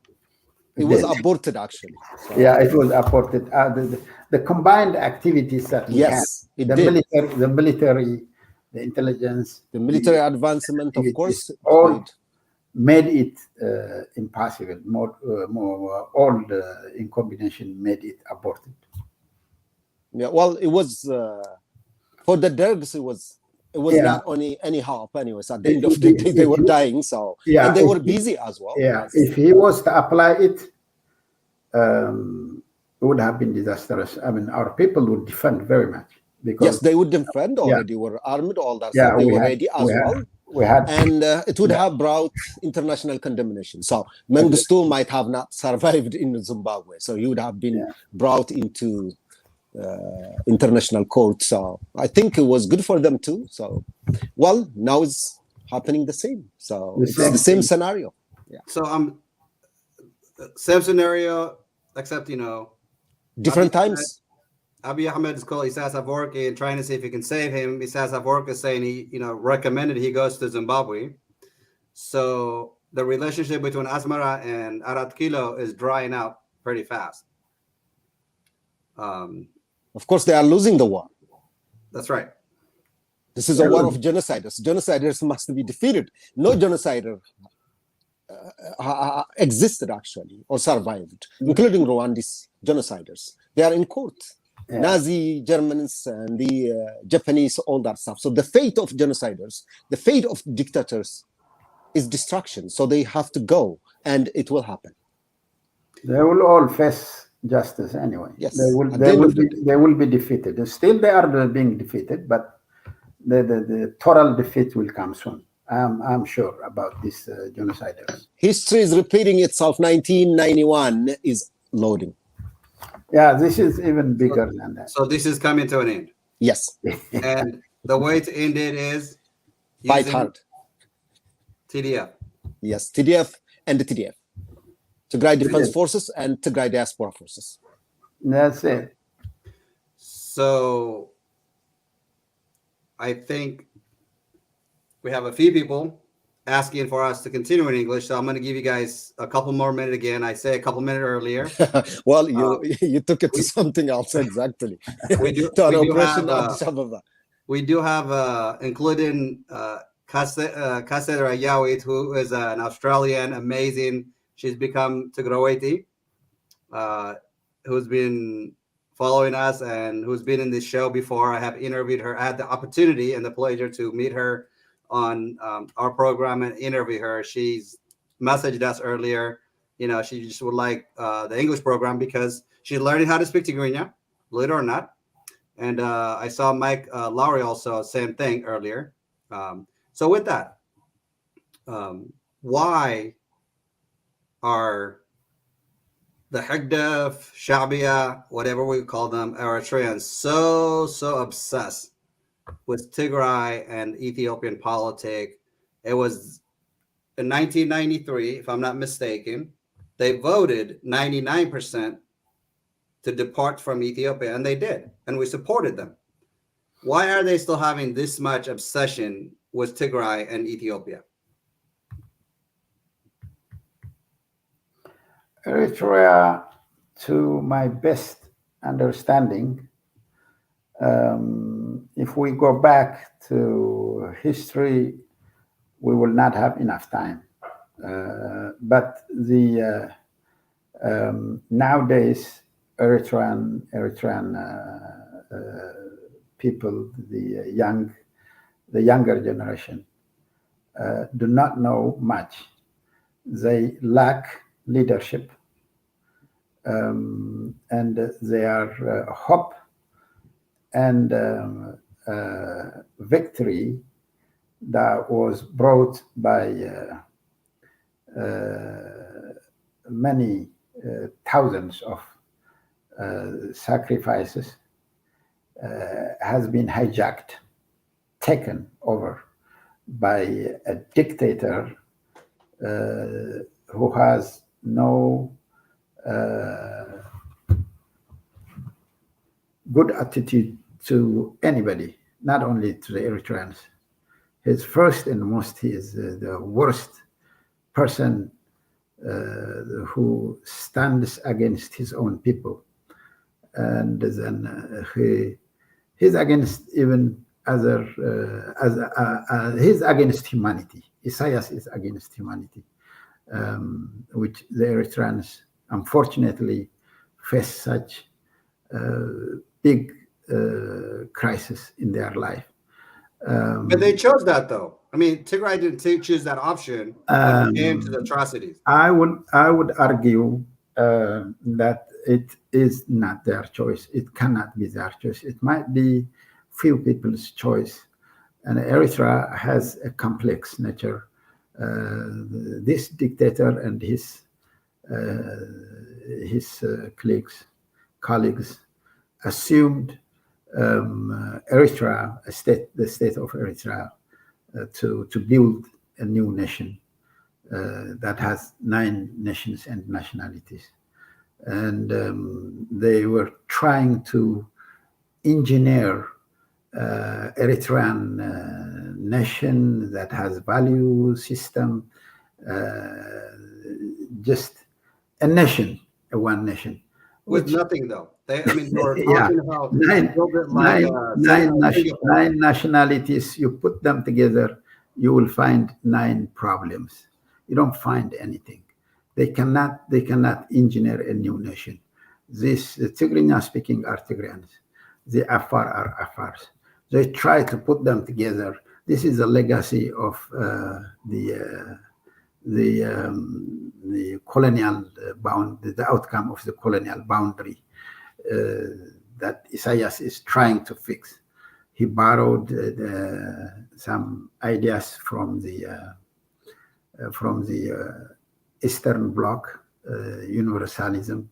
[SPEAKER 5] It was aborted, actually. So.
[SPEAKER 4] Yeah, it was aborted. The combined activities that we had, the military, the intelligence,
[SPEAKER 5] the military advancement, of course,
[SPEAKER 4] all made it impossible. All in combination made it aborted.
[SPEAKER 5] Yeah, well, it was for the Dergs. It was not only any help. Anyways, at the end of the day, they were dying. So and they were busy as well.
[SPEAKER 4] Yeah, if he was to apply it, it would have been disastrous. I mean, our people would defend very much, because
[SPEAKER 5] yes, they would defend already. Were armed, all that stuff. They were ready as well. And it would have brought international condemnation. So Mengistu might have not survived in Zimbabwe. So he would have been brought into international court. So I think it was good for them too. So, well, now it's happening the same. So it's the same scenario. Yeah.
[SPEAKER 3] So same scenario, except
[SPEAKER 5] different times.
[SPEAKER 3] Abiy Ahmed is calling Isaias Afwerki and trying to see if he can save him. Isaias Afwerki is saying he, recommended he goes to Zimbabwe. So the relationship between Asmara and Arat Kilo is drying out pretty fast.
[SPEAKER 5] Of course, they are losing the war.
[SPEAKER 3] That's right.
[SPEAKER 5] This is a war of genociders. Genociders must be defeated. No genocider existed actually or survived, including Rwandese genociders. They are in court. Yeah. Nazi Germans and the Japanese, all that stuff. So the fate of genociders, the fate of dictators is destruction. So they have to go, and it will happen.
[SPEAKER 4] They will all face justice anyway.
[SPEAKER 5] Yes.
[SPEAKER 4] They will be defeated. Still, they are being defeated, but the total defeat will come soon. I'm sure about these genociders.
[SPEAKER 5] History is repeating itself. 1991 is loading.
[SPEAKER 4] Yeah, this is even bigger than that.
[SPEAKER 3] So this is coming to an end.
[SPEAKER 5] Yes.
[SPEAKER 3] And the way to end it is
[SPEAKER 5] Fight hard.
[SPEAKER 3] TDF.
[SPEAKER 5] Yes, TDF and the TDF. Tigray Defense Forces and Tigray Diaspora Forces.
[SPEAKER 4] That's it.
[SPEAKER 3] So I think we have a few people asking for us to continue in English. So I'm going to give you guys a couple more minutes again. I say a couple minutes earlier.
[SPEAKER 5] Well, you took it to something else exactly.
[SPEAKER 3] We do have including Kasser Ayawit, who is an Australian, amazing. She's become Tigrawaiti, who's been following us and who's been in this show before. I have interviewed her. I had the opportunity and the pleasure to meet her on our program and interview her. She's messaged us earlier. You know, she just would like the English program because she's learning how to speak Tigrinya, believe it or not. And I saw Mike Lowry also, same thing earlier. So with that, why are the Hagdaf, Shabia, whatever we call them, Eritreans, so obsessed with Tigray and Ethiopian politics? It was in 1993, if I'm not mistaken, they voted 99% to depart from Ethiopia, and they did, and we supported them. Why are they still having this much obsession with Tigray and Ethiopia?
[SPEAKER 4] Eritrea, to my best understanding, if we go back to history, we will not have enough time. But the nowadays, Eritrean people, the younger generation, do not know much. They lack leadership, and their hope and victory that was brought by many thousands of sacrifices has been hijacked, taken over by a dictator who has no good attitude to anybody, not only to the Eritreans. His first and most, he is the worst person who stands against his own people. And then he's against even other, he's against humanity. Isaias is against humanity, which the Eritreans unfortunately face such big crisis in their life.
[SPEAKER 3] But they chose that, though. I mean, Tigray didn't choose that option when it came to the atrocities.
[SPEAKER 4] I would argue that it is not their choice. It cannot be their choice. It might be few people's choice. And Eritrea has a complex nature. This dictator and his colleagues assumed Eritrea, the state of Eritrea, to build a new nation that has 9 nations and nationalities. And they were trying to engineer Eritrean nation that has value system, just a nation, one nation.
[SPEAKER 3] With nothing, though. They were talking about
[SPEAKER 4] 9 nationalities. You put them together, you will find 9 problems. You don't find anything. They cannot engineer a new nation. The Tigrinya speaking are Tigrians. The Afar are Afars. They try to put them together. This is a legacy of the colonial the outcome of the colonial boundary that Isaias is trying to fix. He borrowed some ideas from the Eastern Bloc, universalism,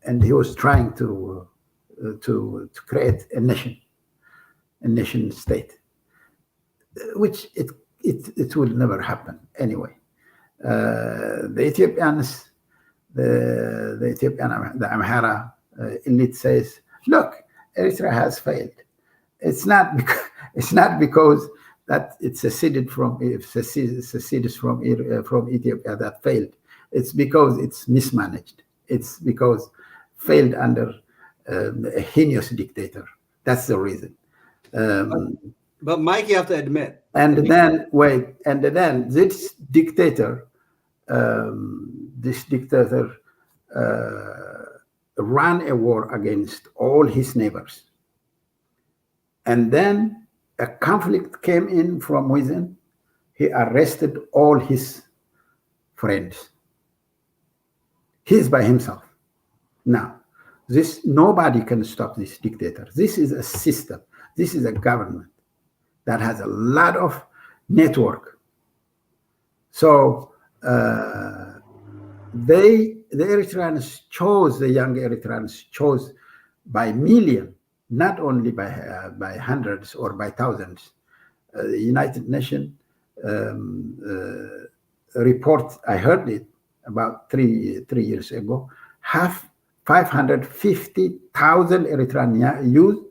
[SPEAKER 4] and he was trying to create a nation state, which it will never happen anyway. The Ethiopians, the Amhara elite says, look, Eritrea has failed. It's not because that it seceded from Ethiopia that failed. It's because it's mismanaged. It's because failed under a heinous dictator. That's the reason.
[SPEAKER 3] But Mike, you have to admit.
[SPEAKER 4] And then this dictator ran a war against all his neighbors. And then a conflict came in from within. He arrested all his friends. He's by himself. Now, nobody can stop this dictator. This is a system. This is a government that has a lot of network. So the Eritreans chose, the young Eritreans chose by million, not only by hundreds or by thousands. The United Nations report, I heard it about three years ago, 550,000 Eritrean youth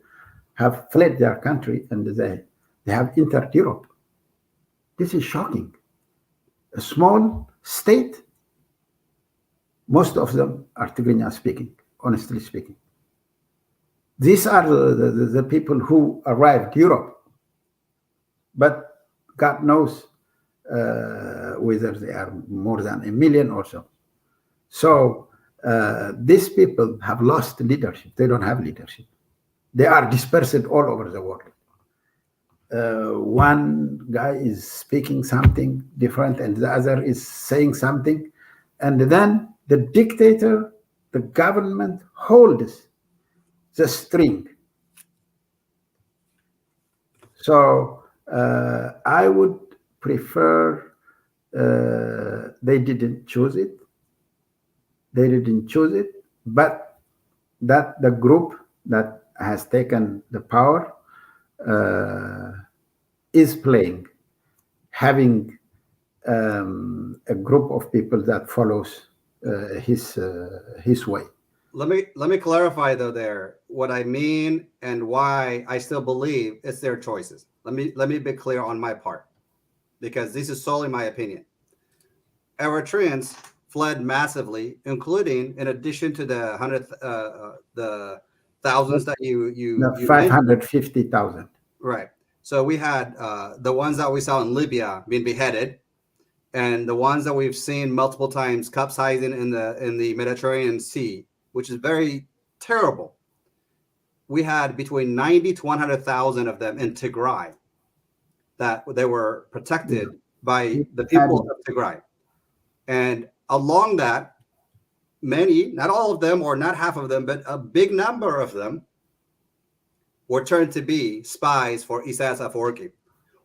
[SPEAKER 4] have fled their country and they have entered Europe. This is shocking. A small state, most of them are Tigrinya speaking, honestly speaking. These are the people who arrived Europe, but God knows whether they are more than 1 million or so. So these people have lost leadership. They don't have leadership. They are dispersed all over the world. One guy is speaking something different and the other is saying something. And then the dictator, the government holds the string. So I would prefer, they didn't choose it. They didn't choose it, but that the group that has taken the power is playing, having a group of people that follows his way.
[SPEAKER 3] Let me clarify though there what I mean and why I still believe it's their choices. Let me be clear on my part, because this is solely my opinion. Eritreans fled massively, including, in addition to the thousands that you
[SPEAKER 4] 550,000.
[SPEAKER 3] Right. So we had the ones that we saw in Libya being beheaded, and the ones that we've seen multiple times capsizing in the Mediterranean Sea, which is very terrible. We had between 90 to 100,000 of them in Tigray that they were protected by the people of Tigray. And along that, many, not all of them or not half of them, but a big number of them were turned to be spies for Isaias Afwerki.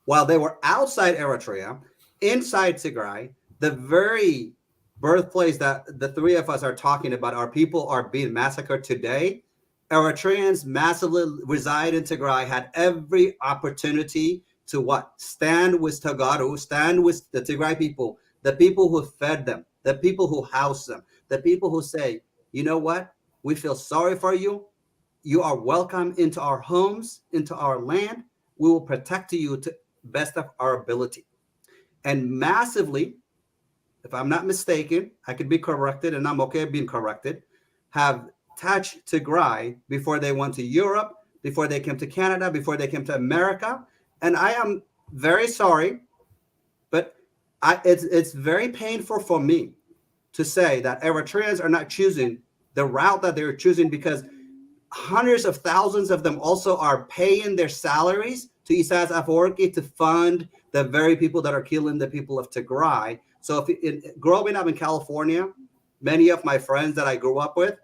[SPEAKER 3] While they were outside Eritrea, inside Tigray, the very birthplace that the three of us are talking about, our people are being massacred today, Eritreans massively reside in Tigray, had every opportunity to what? Stand with Tagaru, stand with the Tigray people, the people who fed them, the people who housed them, the people who say, you know what? We feel sorry for you. You are welcome into our homes, into our land. We will protect you to best of our ability. And massively, if I'm not mistaken, I could be corrected, and I'm okay being corrected, have touched Tigray before they went to Europe, before they came to Canada, before they came to America. And I am very sorry, but it's very painful for me to say that Eritreans are not choosing the route that they're choosing, because hundreds of thousands of them also are paying their salaries to Isaias Afwerki to fund the very people that are killing the people of Tigray. So growing up in California, many of my friends that I grew up with,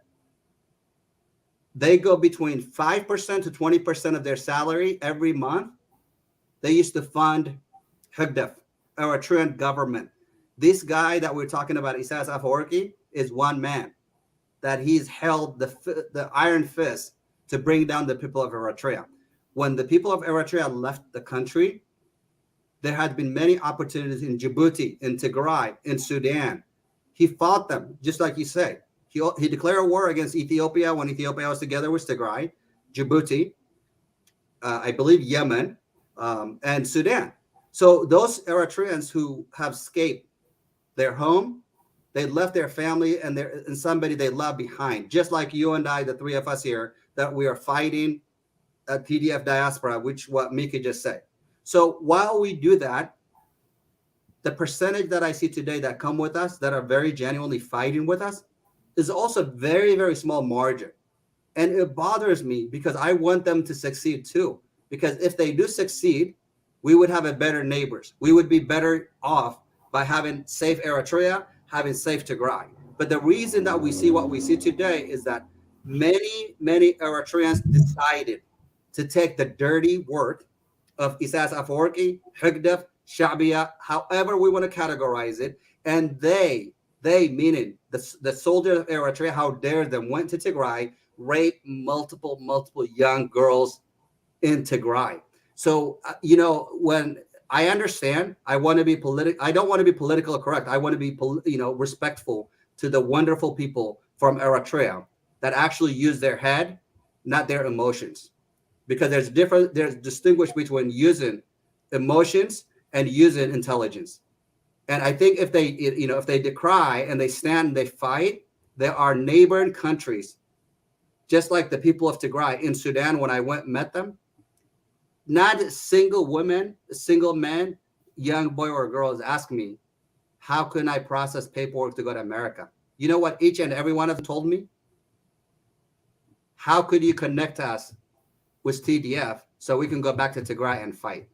[SPEAKER 3] they go between 5% to 20% of their salary every month. They used to fund Hegdef, Eritrean government. This guy that we're talking about, Isaias Afwerki, is one man that he's held the iron fist to bring down the people of Eritrea. When the people of Eritrea left the country, there had been many opportunities in Djibouti, in Tigray, in Sudan. He fought them, just like you say. He declared a war against Ethiopia when Ethiopia was together with Tigray, Djibouti, I believe Yemen, and Sudan. So those Eritreans who have escaped their home, they left their family and somebody they love behind, just like you and I, the three of us here, that we are fighting a TDF diaspora, which what Miki just said. So while we do that, the percentage that I see today that come with us, that are very genuinely fighting with us, is also very, very small margin. And it bothers me because I want them to succeed too. Because if they do succeed, we would have a better neighbors. We would be better off by having safe Eritrea, having safe Tigray. But the reason that we see what we see today is that many, many Eritreans decided to take the dirty work of Isaias Afwerki, Hegdef, Shabia, however we want to categorize it, and they meaning the soldiers of Eritrea, how dare them, went to Tigray, raped multiple young girls in Tigray. So when I understand, I want to be I don't want to be politically correct. I want to be respectful to the wonderful people from Eritrea that actually use their head, not their emotions, because there's distinguish between using emotions and using intelligence. And I think if they decry and they stand and they fight, there are neighboring countries, just like the people of Tigray in Sudan. When I went and met them, not a single woman, a single man, young boy or girl is asking me, how can I process paperwork to go to America? You know what each and every one of them told me? How could you connect us with TDF so we can go back to Tigray and fight?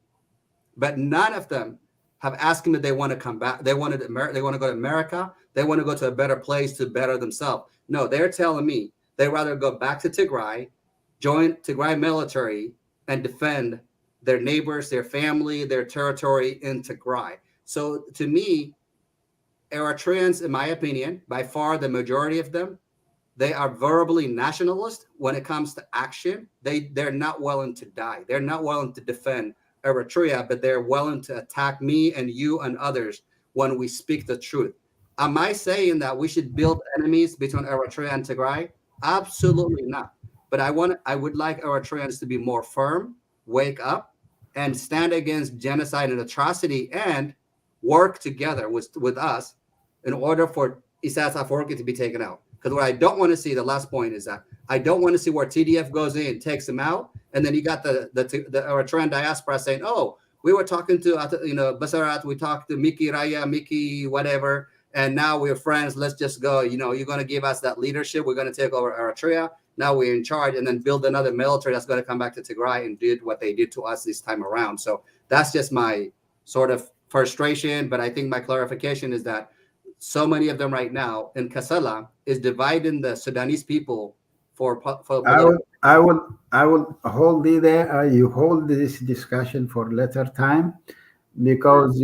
[SPEAKER 3] But none of them have asked me that they want to come back. They want to go to America. They want to go to a better place to better themselves. No, they're telling me they'd rather go back to Tigray, join Tigray military, and defend their neighbors, their family, their territory in Tigray. So to me, Eritreans, in my opinion, by far the majority of them, they are verbally nationalist. When it comes to action, they're not willing to die. They're not willing to defend Eritrea, but they're willing to attack me and you and others when we speak the truth. Am I saying that we should build enemies between Eritrea and Tigray? Absolutely not. But I would like Eritreans to be more firm, wake up, and stand against genocide and atrocity, and work together with us in order for Isaias Afwerki to be taken out. Because what I don't want to see, the last point is that I don't want to see where TDF goes in, takes him out, and then you got the Eritrean diaspora saying, "Oh, we were talking to Basarat, we talked to Miki Raya, Miki whatever, and now we're friends. Let's just go. You're going to give us that leadership. We're going to take over Eritrea. Now we're in charge, and then build another military that's going to come back to Tigray and did what they did to us this time around." So that's just my sort of frustration. But I think my clarification is that so many of them right now in Kassala is dividing the Sudanese people for
[SPEAKER 4] I will hold you there. You hold this discussion for later time, because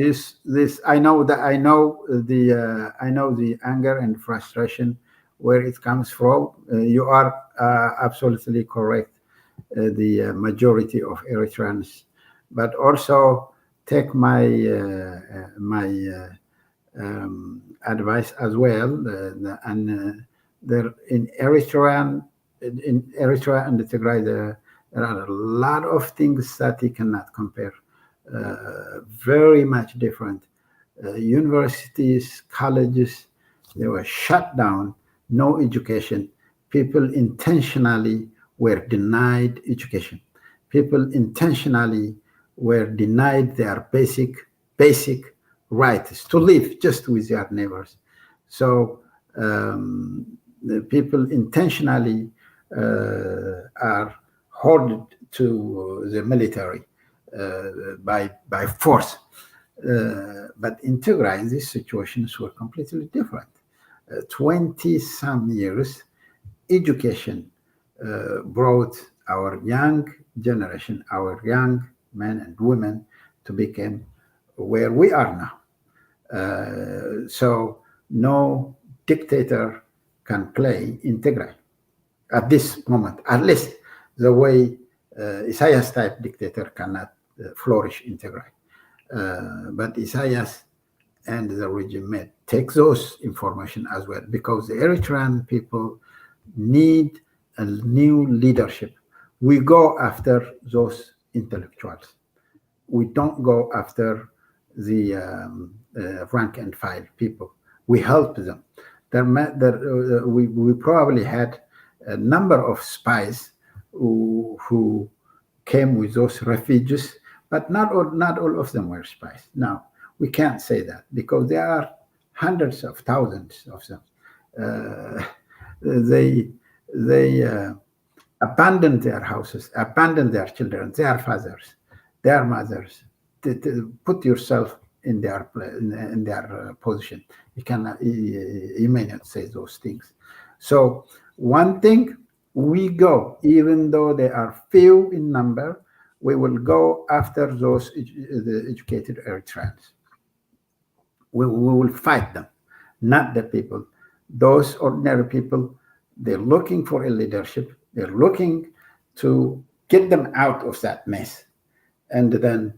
[SPEAKER 4] this I know the anger and frustration where it comes from. You are absolutely correct. The majority of Eritreans, but also take my advice as well. There in Eritrea and the Tigray, there are a lot of things that you cannot compare. Very much different. Universities, colleges, they were shut down. No education. People intentionally were denied education. People intentionally were denied their basic rights to live just with their neighbors. So the people intentionally are hoarded to the military by force. But in Tigray, these situations were completely different. 20 some years, education brought our young generation, our young men and women to become where we are now. So no dictator can play in Tigray at this moment, at least the way Isaias type dictator cannot flourish in Tigray. But Isaias and the regime may take those information as well, because the Eritrean people need a new leadership. We go after those intellectuals. We don't go after the rank and file people. We help them. We probably had a number of spies who came with those refugees, but not all of them were spies. Now, we can't say that, because there are hundreds of thousands of them. They abandoned their houses, abandoned their children, their fathers, their mothers. To put yourself in their position. You may not say those things. So one thing, we go, even though they are few in number, we will go after those the educated Eritreans. We will fight them, not the people. Those ordinary people, they're looking for a leadership. They're looking to get them out of that mess. And then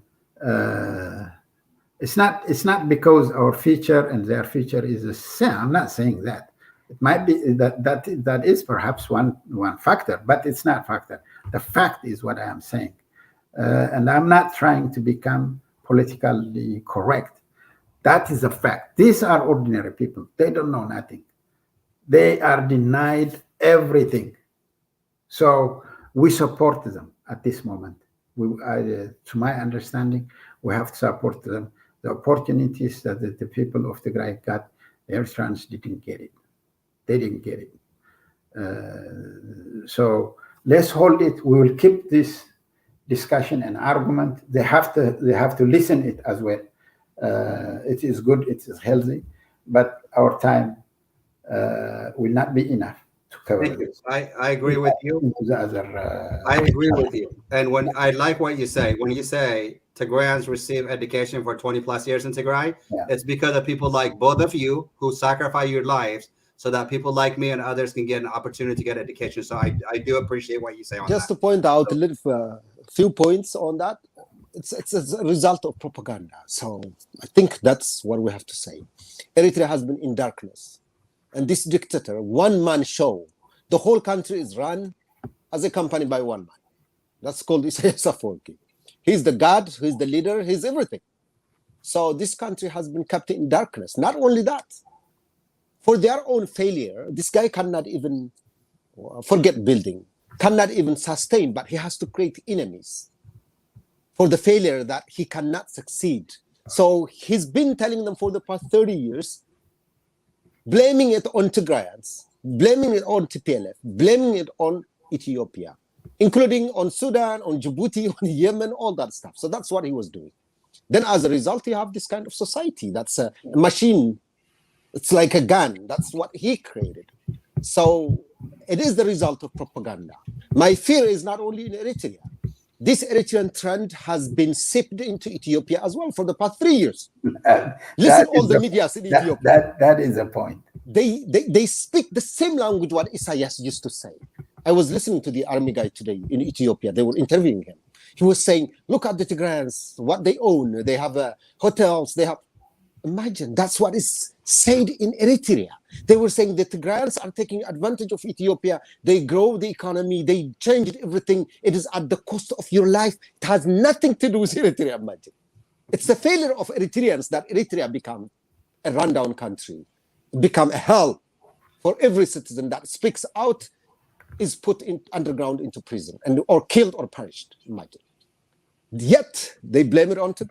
[SPEAKER 4] it's not because our future and their future is the same. I'm not saying that. It might be that is perhaps one factor, but it's not a factor. The fact is what I am saying. And I'm not trying to become politically correct. That is a fact. These are ordinary people. They don't know nothing. They are denied everything. So we support them at this moment. To my understanding, we have to support them. The opportunities that the people of Tigray got, the Eritreans didn't get it. They didn't get it. So let's hold it. We will keep this discussion and argument. They have to listen it as well. It is good. It is healthy, but our time will not be enough to cover this.
[SPEAKER 3] I agree with you. I agree with you. And when I like what you say, when you say Tigrayans receive education for 20 plus years in Tigray, it's because of people like both of you who sacrifice your lives so that people like me and others can get an opportunity to get education. So I do appreciate what you say on
[SPEAKER 5] Just
[SPEAKER 3] that.
[SPEAKER 5] to point out a few points on that, it's a result of propaganda. So I think that's what we have to say. Eritrea has been in darkness. And this dictator, one-man show, the whole country is run as a company by one man. That's called Isaias Afwerki. He's the god, he's the leader, he's everything. So this country has been kept in darkness. Not only that, for their own failure, this guy cannot even forget building, cannot even sustain, but he has to create enemies for the failure that he cannot succeed. So he's been telling them for the past 30 years, blaming it on Tigrayans, blaming it on TPLF, blaming it on Ethiopia, including on Sudan, on Djibouti, on Yemen, all that stuff. So that's what he was doing. Then as a result, you have this kind of society. That's a machine. It's like a gun. That's what he created. So it is the result of propaganda. My fear is not only in Eritrea. This Eritrean trend has been seeped into Ethiopia as well for the past 3 years. Listen, all the media in Ethiopia.
[SPEAKER 4] That is the point.
[SPEAKER 5] They speak the same language what Isaias used to say. I was listening to the army guy today in Ethiopia. They were interviewing him. He was saying, look at the Tigrayans, what they own. They have hotels. They have. Imagine, that's what is said in Eritrea. They were saying the Tigrayans are taking advantage of Ethiopia. They grow the economy. They changed everything. It is at the cost of your life. It has nothing to do with Eritrea, imagine. It's the failure of Eritreans that Eritrea become a rundown country, become a hell for every citizen that speaks out is put in underground into prison or killed or punished, imagine. Yet they blame it on Tigray.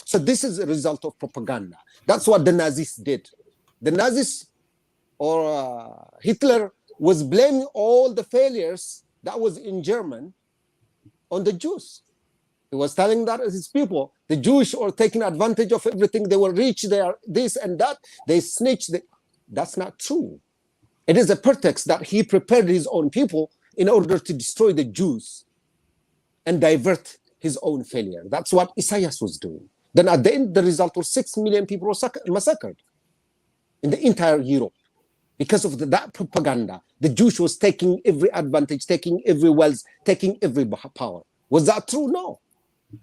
[SPEAKER 5] So this is a result of propaganda. That's what the Nazis did. The Nazis or Hitler was blaming all the failures that was in Germany on the Jews. He was telling that his people, the Jewish, are taking advantage of everything. They were rich, they are this and that. They snitch. That's not true. It is a pretext that he prepared his own people in order to destroy the Jews and divert his own failure. That's what Isaiah was doing. Then at the end, the result was 6 million people were massacred in the entire Europe. Because of that propaganda, the Jews was taking every advantage, taking every wealth, taking every power. Was that true? No.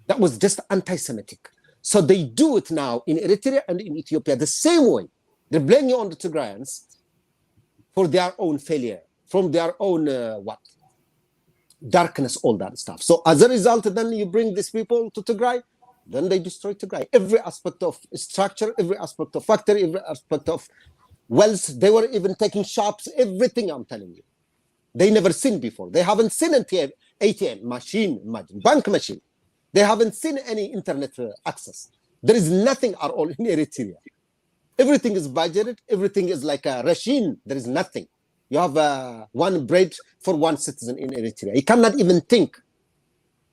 [SPEAKER 5] That was just anti-Semitic. So they do it now in Eritrea and in Ethiopia the same way. They're blaming on the Tigrayans for their own failure, from their own darkness, all that stuff. So as a result, then you bring these people to Tigray, then they destroy Tigray. Every aspect of structure, every aspect of factory, every aspect of wealth. They were even taking shops, everything, I'm telling you. They never seen before. They haven't seen an ATM machine, imagine, bank machine. They haven't seen any internet access. There is nothing at all in Eritrea. Everything is budgeted. Everything is like a ration. There is nothing. You have one bread for one citizen in Eritrea. You cannot even think.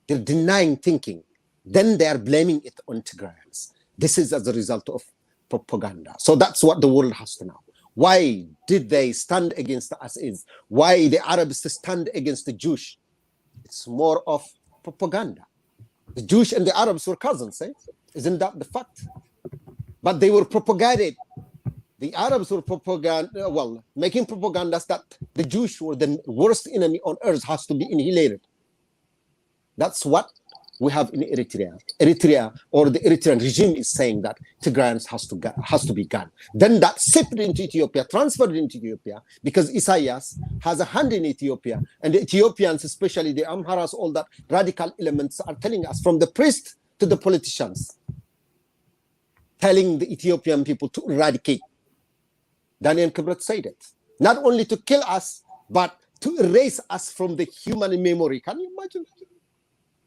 [SPEAKER 5] They're denying thinking. Then they are blaming it on Tigrayans. This is as a result of propaganda. So that's what the world has to know. Why did they stand against us? Why the Arabs stand against the Jews? It's more of propaganda. The Jews and the Arabs were cousins, eh? Isn't that the fact? But they were propagated. The Arabs were making propagandas that the Jews were the worst enemy on earth, has to be annihilated. That's what we have in Eritrea. Eritrea, or the Eritrean regime, is saying that Tigrayans has to be gone. Then that shipped into Ethiopia, transferred into Ethiopia, because Isaias has a hand in Ethiopia, and the Ethiopians, especially the Amharas, all that radical elements are telling us, from the priest to the politicians, telling the Ethiopian people to eradicate. Daniel Kibret said it. Not only to kill us, but to erase us from the human memory. Can you imagine?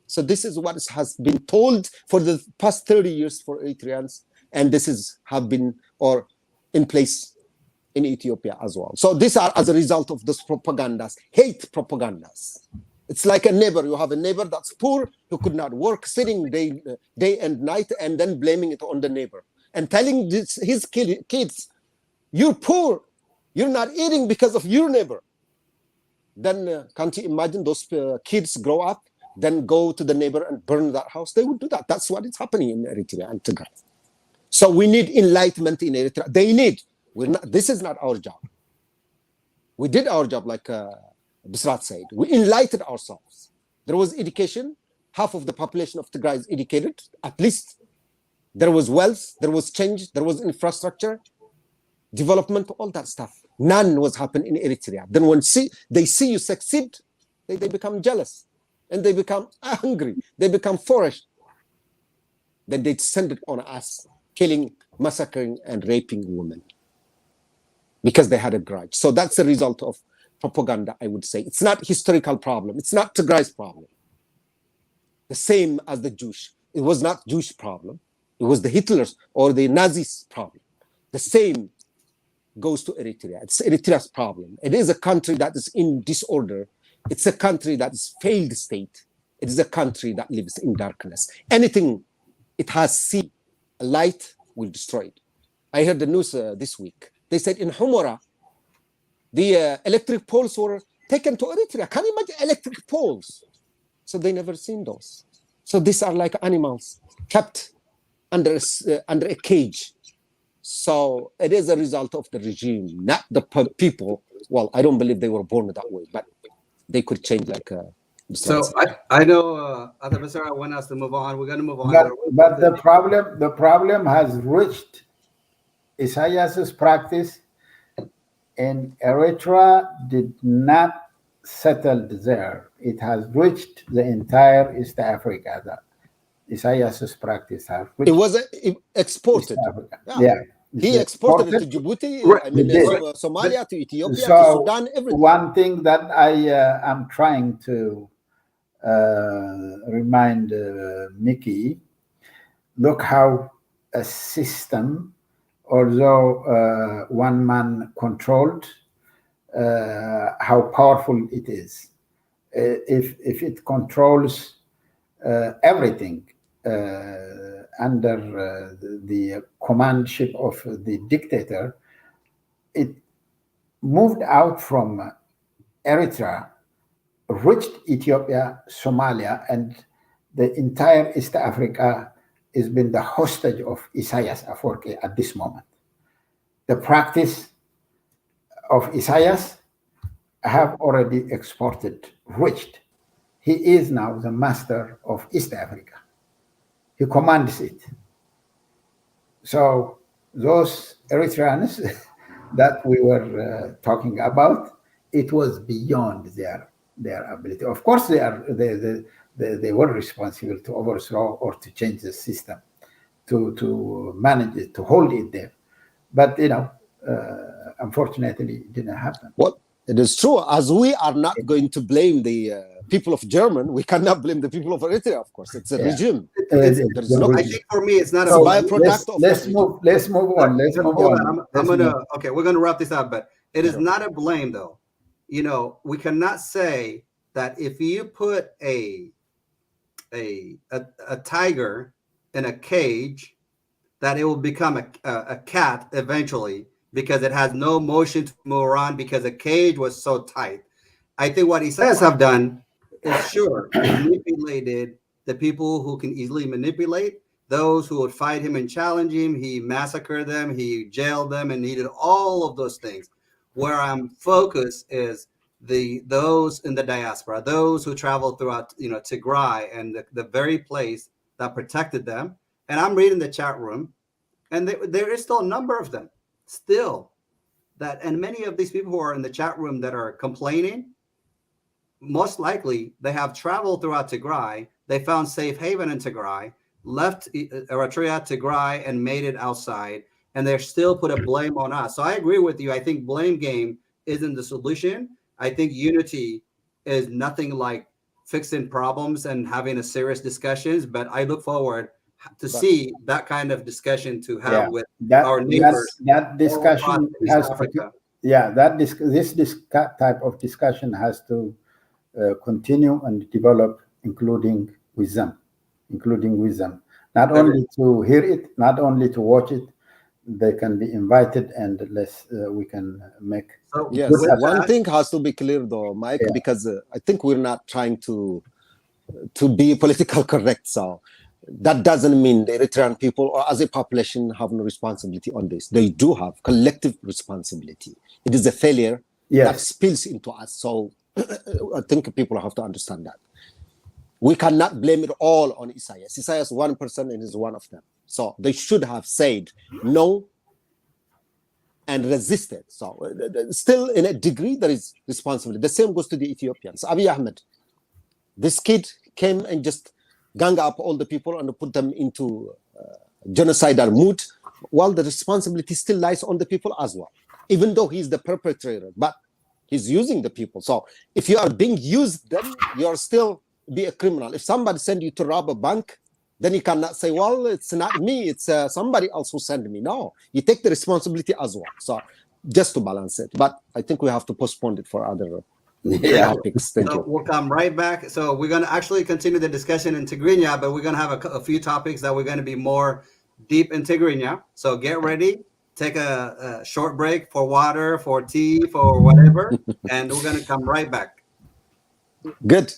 [SPEAKER 5] So this is what has been told for the past 30 years for Eritreans, and this have been in place in Ethiopia as well. So these are as a result of those propagandas, hate propagandas. It's like a neighbor. You have a neighbor that's poor, who could not work, sitting day and night, and then blaming it on the neighbor and telling his kids, "You're poor, you're not eating because of your neighbor." Then can't you imagine those kids grow up, then go to the neighbor and burn that house? They would do that. That's what is happening in Eritrea and Tigray. So we need enlightenment in Eritrea. They need. This is not our job. We did our job, like Bisrat said. We enlightened ourselves. There was education. Half of the population of Tigray is educated, at least. There was wealth, there was change, there was infrastructure, development, all that stuff. None was happening in Eritrea. Then when they see you succeed, they become jealous. And they become hungry. They become foraged. Then they descended on us, killing, massacring, and raping women, because they had a grudge. So that's the result of propaganda, I would say. It's not historical problem. It's not Tigray's problem. The same as the Jews. It was not Jewish problem. It was the Hitlers or the Nazis problem. The same goes to Eritrea. It's Eritrea's problem. It is a country that is in disorder. It's a country that is failed state. It is a country that lives in darkness. Anything it has seen a light will destroy it. I heard the news this week. They said in Humora, the electric poles were taken to Eritrea. Can you imagine electric poles? So they never seen those. So these are like animals kept under a cage. So it is a result of the regime, not the people. Well, I don't believe they were born that way, but they could change like
[SPEAKER 3] so I know Other Basara want us to move on. We're going to move on.
[SPEAKER 4] But the problem has reached Isaias's practice, and Eritrea did not settle there. It has reached the entire East Africa. That Isaias's practice has reached.
[SPEAKER 5] It was exported.
[SPEAKER 4] Yeah.
[SPEAKER 5] He exported it to Djibouti, Somalia, to Ethiopia, to Sudan, everything.
[SPEAKER 4] One thing that I am trying to remind Mickey, look how a system, although one man controlled, how powerful it is. If it controls everything under the commandship of the dictator, it moved out from Eritrea, reached Ethiopia, Somalia, and the entire East Africa has been the hostage of Isaias Afwerki at this moment. The practice of Isaias have already exported, reached. He is now the master of East Africa. He commands it. So those Eritreans that we were talking about, it was beyond their ability. Of course, they were responsible to overthrow or to change the system, to manage it, to hold it there. But unfortunately, it didn't happen.
[SPEAKER 5] Well, it is true. As we are not going to blame the people of German, we cannot blame the people of Eritrea. Of course, it's a regime.
[SPEAKER 3] I think for me, it's not
[SPEAKER 4] So
[SPEAKER 3] a
[SPEAKER 5] byproduct of
[SPEAKER 4] let's move on. Let's move on.
[SPEAKER 3] We're gonna wrap this up, but it is not a blame though. We cannot say that if you put a tiger in a cage, that it will become a cat eventually, because it has no motion to move around because the cage was so tight. I think what Isaias have done is manipulated the people who can easily manipulate, those who would fight him and challenge him. He massacred them, he jailed them, and he did all of those things. Where I'm focused is those in the diaspora, those who travel throughout Tigray and the very place that protected them. And I'm reading the chat room, and there is still a number of them and many of these people who are in the chat room that are complaining, most likely they have traveled throughout Tigray. They found safe haven in Tigray, left Eritrea, Tigray, and made it outside, and they're still put a blame on us. So I agree with you. I think blame game isn't the solution. I think unity is nothing like fixing problems and having a serious discussions, but I look forward to see that kind of discussion to have with our neighbors.
[SPEAKER 4] That discussion has to, this type of discussion has to continue and develop, including with them. Not only to hear it, not only to watch it, they can be invited, and we can make.
[SPEAKER 5] So, yes, one thing has to be clear though, Mike, because I think we're not trying to be politically correct. So that doesn't mean the Eritrean people or as a population have no responsibility on this. They do have collective responsibility. It is a failure that spills into us. So I think people have to understand that. We cannot blame it all on Isaias. Isaias is one person and is one of them. So they should have said no and resisted. So still in a degree there is responsibility. The same goes to the Ethiopians. Abiy Ahmed, this kid came and just gang up all the people and put them into genocidal mood. Well, the responsibility still lies on the people as well, even though he's the perpetrator, but he's using the people. So if you are being used, then you're still be a criminal. If somebody send you to rob a bank, then you cannot say, well, it's not me, it's somebody else who sent me. No, you take the responsibility as well. So just to balance it. But I think we have to postpone it for other topics. Thank you.
[SPEAKER 3] We'll come right back. So we're going to actually continue the discussion in Tigrinya, but we're going to have a few topics that we're going to be more deep in Tigrinya. So get ready. Take a short break for water, for tea, for whatever, and we're going to come right back.
[SPEAKER 5] Good.